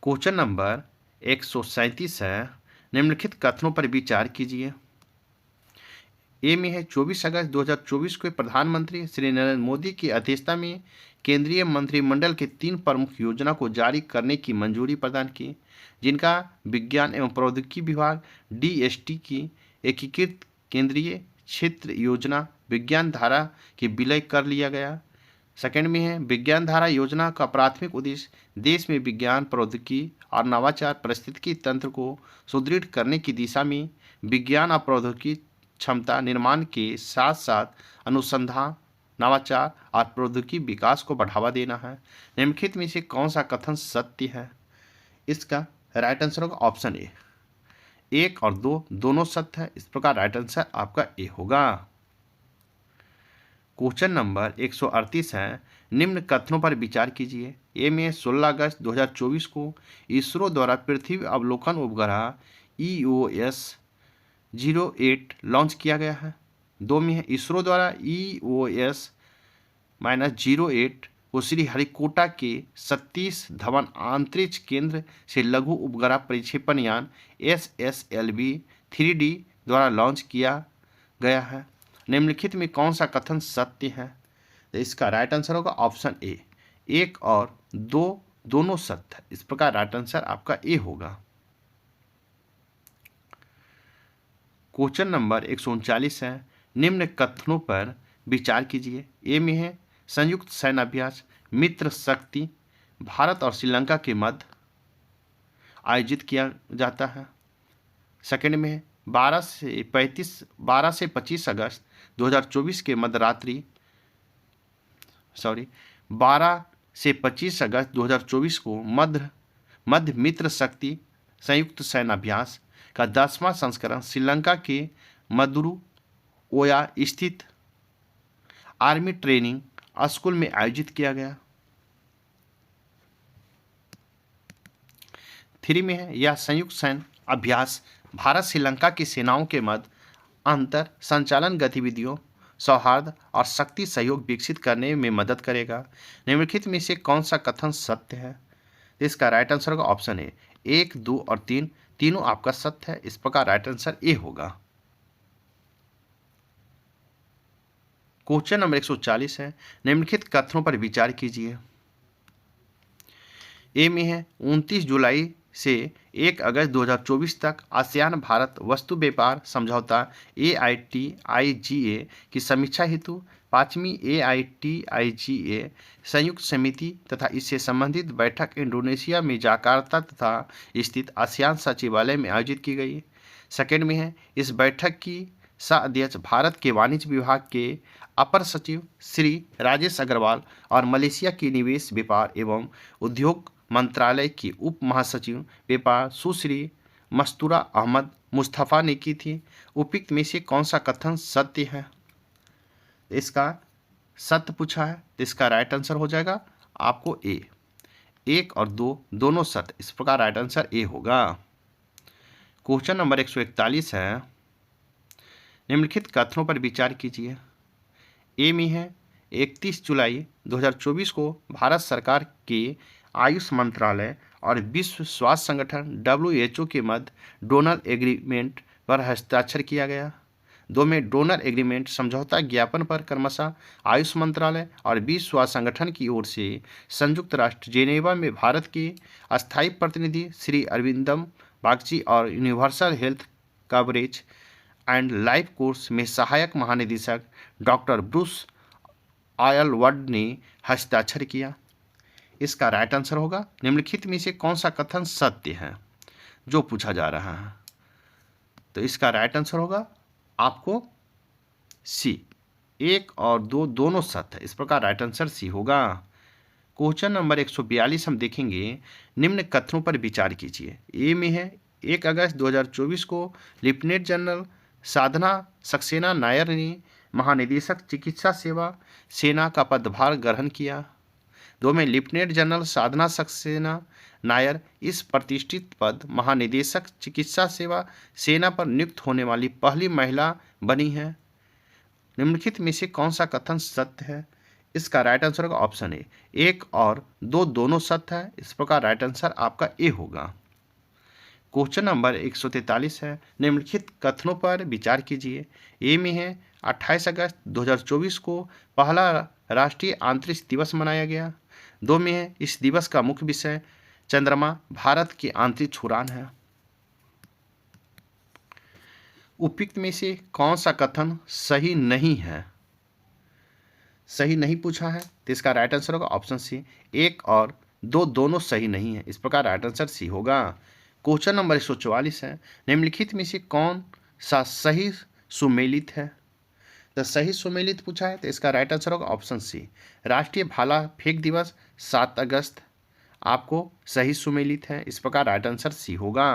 क्वेश्चन नंबर 137 है, निम्नलिखित कथनों पर विचार कीजिए। ए में है 24 अगस्त 2024 को प्रधानमंत्री श्री नरेंद्र मोदी की अध्यक्षता में केंद्रीय मंत्रिमंडल के 3 प्रमुख योजना को जारी करने की मंजूरी प्रदान की, जिनका विज्ञान एवं प्रौद्योगिकी विभाग DST की एकीकृत केंद्रीय क्षेत्र योजना विज्ञान धारा की विलय कर लिया गया। सेकंड में है विज्ञान धारा योजना का प्राथमिक उद्देश्य देश में विज्ञान प्रौद्योगिकी और नवाचार पारिस्थितिकी तंत्र को सुदृढ़ करने की दिशा में विज्ञान और प्रौद्योगिकी क्षमता निर्माण के साथ साथ अनुसंधान नवाचार और प्रौद्योगिकी विकास को बढ़ावा देना है। निम्नलिखित में से कौन सा कथन सत्य है? इसका राइट आंसर होगा ऑप्शन ए। 1 और 2 दोनों सत्य है, इस प्रकार राइट आंसर आपका ए होगा। क्वेश्चन नंबर 138 है, निम्न कथनों पर विचार कीजिए। ए में 16 अगस्त 2024 को इसरो द्वारा पृथ्वी अवलोकन उपग्रह EOS 08 लॉन्च किया गया है। 2 में है इसरो द्वारा EOS-08 को श्रीहरिकोटा के सतीश धवन अंतरिक्ष केंद्र से लघु उपग्रह प्रक्षेपण यान SSLV 3D द्वारा लॉन्च किया गया है। निम्नलिखित में कौन सा कथन सत्य है? तो इसका राइट आंसर होगा ऑप्शन ए। 1 और 2 दोनों सत्य है, इस प्रकार राइट आंसर आपका ए होगा। क्वेश्चन नंबर 139 है, निम्न कथनों पर विचार कीजिए। ए में है संयुक्त सैन्य अभ्यास मित्र शक्ति भारत और श्रीलंका के मध्य आयोजित किया जाता है। सेकंड में है 12 से 25 अगस्त 2024 के मध्यरात्रि 12 से 25 अगस्त 2024 को मध्य मित्र शक्ति संयुक्त सैन्य अभ्यास का 10वां संस्करण श्रीलंका के मदुरुओया स्थित आर्मी ट्रेनिंग स्कूल में आयोजित किया गया। 3 में है यह संयुक्त सैन्य अभ्यास भारत श्रीलंका की सेनाओं के मध्य अंतर संचालन गतिविधियों सौहार्द और शक्ति सहयोग विकसित करने में मदद करेगा। निम्नलिखित में से कौन सा कथन सत्य है? इसका राइट आंसर होगा ऑप्शन ए। 1, 2 और 3 तीनों आपका सत्य है, इस प्रकार राइट आंसर ए होगा। क्वेश्चन नंबर 140 है, निम्नलिखित कथनों पर विचार कीजिए। ए में है 29 जुलाई से 1 अगस्त 2024 तक आसियान भारत वस्तु व्यापार समझौता AITIGA की समीक्षा हेतु 5वीं AITIGA संयुक्त समिति तथा इससे संबंधित बैठक इंडोनेशिया में जकार्ता तथा स्थित आसियान सचिवालय में आयोजित की गई। सेकेंड में है इस बैठक की सह अध्यक्ष भारत के वाणिज्य विभाग के अपर सचिव श्री राजेश अग्रवाल और मलेशिया की निवेश व्यापार एवं उद्योग मंत्रालय की उप महासचिव व्यापार सुश्री मस्तूरा अहमद मुस्तफ़ा ने की थी। उपयुक्त में से कौन सा कथन सत्य है? इसका सत्य पूछा है, तो इसका राइट आंसर हो जाएगा आपको ए। 1 और 2 दोनों सत्य, इस प्रकार राइट आंसर ए होगा। क्वेश्चन नंबर 141 है, निम्नलिखित कथनों पर विचार कीजिए। ए में है 31 जुलाई 2024 को भारत सरकार के आयुष मंत्रालय और विश्व स्वास्थ्य संगठन WHO के मध्य डोनर एग्रीमेंट पर हस्ताक्षर किया गया। 2 में डोनर एग्रीमेंट समझौता ज्ञापन पर क्रमशः आयुष मंत्रालय और विश्व स्वास्थ्य संगठन की ओर से संयुक्त राष्ट्र जेनेवा में भारत के अस्थायी प्रतिनिधि श्री अरविंदम बागची और universal health coverage and life course में सहायक महानिदेशक डॉक्टर ब्रूस आयलवर्ड ने हस्ताक्षर किया। इसका राइट आंसर होगा निम्नलिखित में से कौन सा कथन सत्य है जो पूछा जा रहा है। तो इसका राइट आंसर होगा आपको सी, 1 और 2 दोनों सत्य है। इस प्रकार राइट आंसर सी होगा। क्वेश्चन नंबर 142 हम देखेंगे, निम्न कथनों पर विचार कीजिए। ए में है 1 अगस्त 2024 को लेफ्टिनेंट जनरल साधना सक्सेना नायर ने महानिदेशक चिकित्सा सेवा सेना का पदभार ग्रहण किया। 2 में लेफ्टिनेंट जनरल साधना सक्सेना नायर इस प्रतिष्ठित पद महानिदेशक चिकित्सा सेवा सेना पर नियुक्त होने वाली पहली महिला बनी है। निम्नलिखित में से कौन सा कथन सत्य है। इसका राइट आंसर होगा ऑप्शन ए, 1 और 2 दोनों सत्य है। इस प्रकार राइट आंसर आपका ए होगा। क्वेश्चन नंबर 143 है, निम्नलिखित कथनों पर विचार कीजिए। ए में है 28 अगस्त 2024 को पहला राष्ट्रीय अंतरिक्ष दिवस मनाया गया। 2 में है इस दिवस का मुख्य विषय चंद्रमा भारत की अंतरिक्ष उड़ान है। उपयुक्त में से कौन सा कथन सही नहीं है, सही नहीं पूछा है। तो इसका राइट आंसर होगा ऑप्शन सी, 1 और 2 दोनों सही नहीं है। इस प्रकार राइट आंसर सी होगा। क्वेश्चन नंबर 144 है, निम्नलिखित में से कौन सा सही सुमेलित है। तो सही सुमेलित पूछा है, तो इसका राइट आंसर होगा ऑप्शन सी, राष्ट्रीय भाला फेंक दिवस 7 अगस्त आपको सही सुमेलित है। इस प्रकार राइट आंसर सी होगा।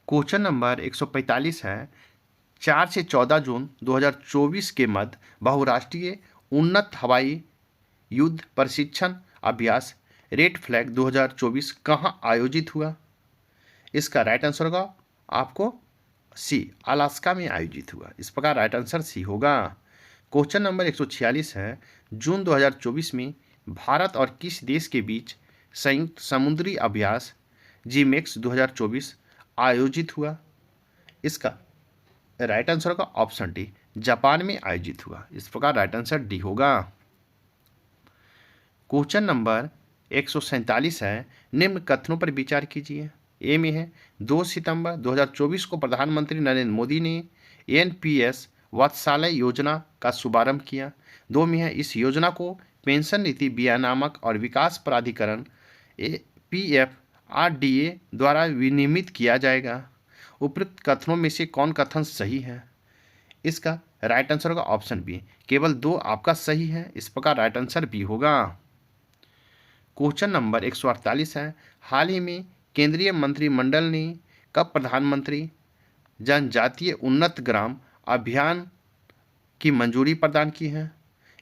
क्वेश्चन नंबर 145 है, 4 से 14 जून 2024 के मध्य बहुराष्ट्रीय उन्नत हवाई युद्ध प्रशिक्षण अभ्यास रेड फ्लैग 2024 कहाँ आयोजित हुआ। इसका राइट आंसर होगा आपको सी, अलास्का में आयोजित हुआ। इस प्रकार राइट आंसर सी होगा। क्वेश्चन नंबर 146 है, जून 2024 में भारत और किस देश के बीच संयुक्त समुद्री अभ्यास जीमेक्स 2024 आयोजित हुआ। इसका राइट आंसर होगा ऑप्शन डी, जापान में आयोजित हुआ। इस प्रकार राइट आंसर डी होगा। क्वेश्चन नंबर 147 है, निम्न कथनों पर विचार कीजिए। ए में है 2 सितंबर 2024 को प्रधानमंत्री नरेंद्र मोदी ने एनपीएस वात्सल्य योजना का शुभारंभ किया। 2 में है इस योजना को पेंशन नीति विनियामक और विकास प्राधिकरण PFRDA द्वारा विनियमित किया जाएगा। उपयुक्त कथनों में से कौन कथन सही है। इसका राइट आंसर होगा ऑप्शन बी, केवल 2 आपका सही है। इस प्रकार राइट आंसर बी होगा। क्वेश्चन नंबर 148 है, हाल ही में केंद्रीय मंत्रिमंडल ने कब प्रधानमंत्री जनजातीय उन्नत ग्राम अभियान की मंजूरी प्रदान की है।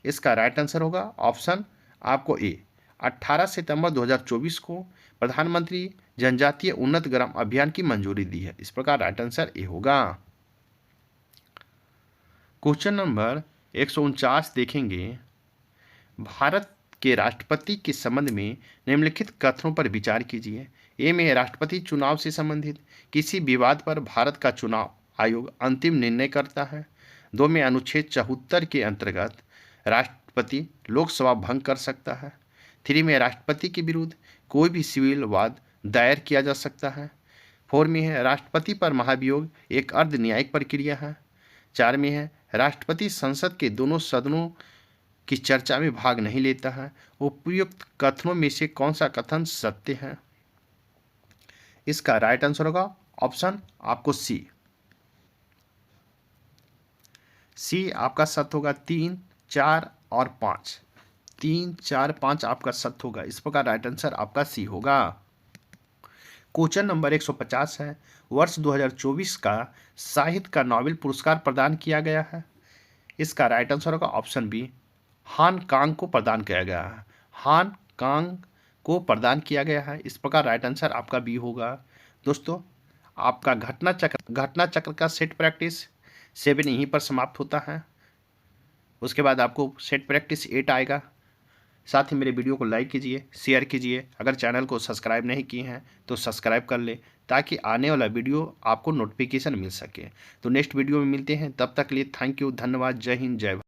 इसका राइट आंसर होगा ऑप्शन आपको ए, 18 सितंबर 2024 को प्रधानमंत्री जनजातीय उन्नत ग्राम अभियान की मंजूरी दी है। इस प्रकार राइट आंसर ए होगा। क्वेश्चन नंबर 149 देखेंगे, भारत के राष्ट्रपति के संबंध में निम्नलिखित कथनों पर विचार कीजिए। ए में राष्ट्रपति चुनाव से संबंधित किसी विवाद पर भारत का चुनाव आयोग अंतिम निर्णय करता है। 2 में अनुच्छेद 74 के अंतर्गत राष्ट्रपति लोकसभा भंग कर सकता है। 3 में राष्ट्रपति के विरुद्ध कोई भी सिविल वाद दायर किया जा सकता है। 4 में है राष्ट्रपति पर महाभियोग एक अर्ध न्यायिक प्रक्रिया है। 4 में है राष्ट्रपति संसद के दोनों सदनों की चर्चा में भाग नहीं लेता है। उपयुक्त कथनों में से कौन सा कथन सत्य है। इसका राइट आंसर होगा ऑप्शन आपको सी, सी आपका सत्य होगा। 3, 4 और 5, 3, 4, 5 आपका सत्य होगा। इस प्रकार राइट आंसर आपका सी होगा। क्वेश्चन नंबर 150 है, वर्ष 2024 का साहित्य का नोबेल पुरस्कार प्रदान किया गया है। इसका राइट आंसर होगा ऑप्शन बी, हान कांग को प्रदान किया गया है। हान कांग को प्रदान किया गया है। इस प्रकार राइट आंसर आपका बी होगा। दोस्तों, आपका घटना चक्र का सेट प्रैक्टिस 7 यहीं पर समाप्त होता है। उसके बाद आपको सेट प्रैक्टिस 8 आएगा। साथ ही मेरे वीडियो को लाइक कीजिए, शेयर कीजिए। अगर चैनल को सब्सक्राइब नहीं किए हैं तो सब्सक्राइब कर ले, ताकि आने वाला वीडियो आपको नोटिफिकेशन मिल सके। तो नेक्स्ट वीडियो में मिलते हैं, तब तक के लिए थैंक यू, धन्यवाद, जय हिंद, जय भारत।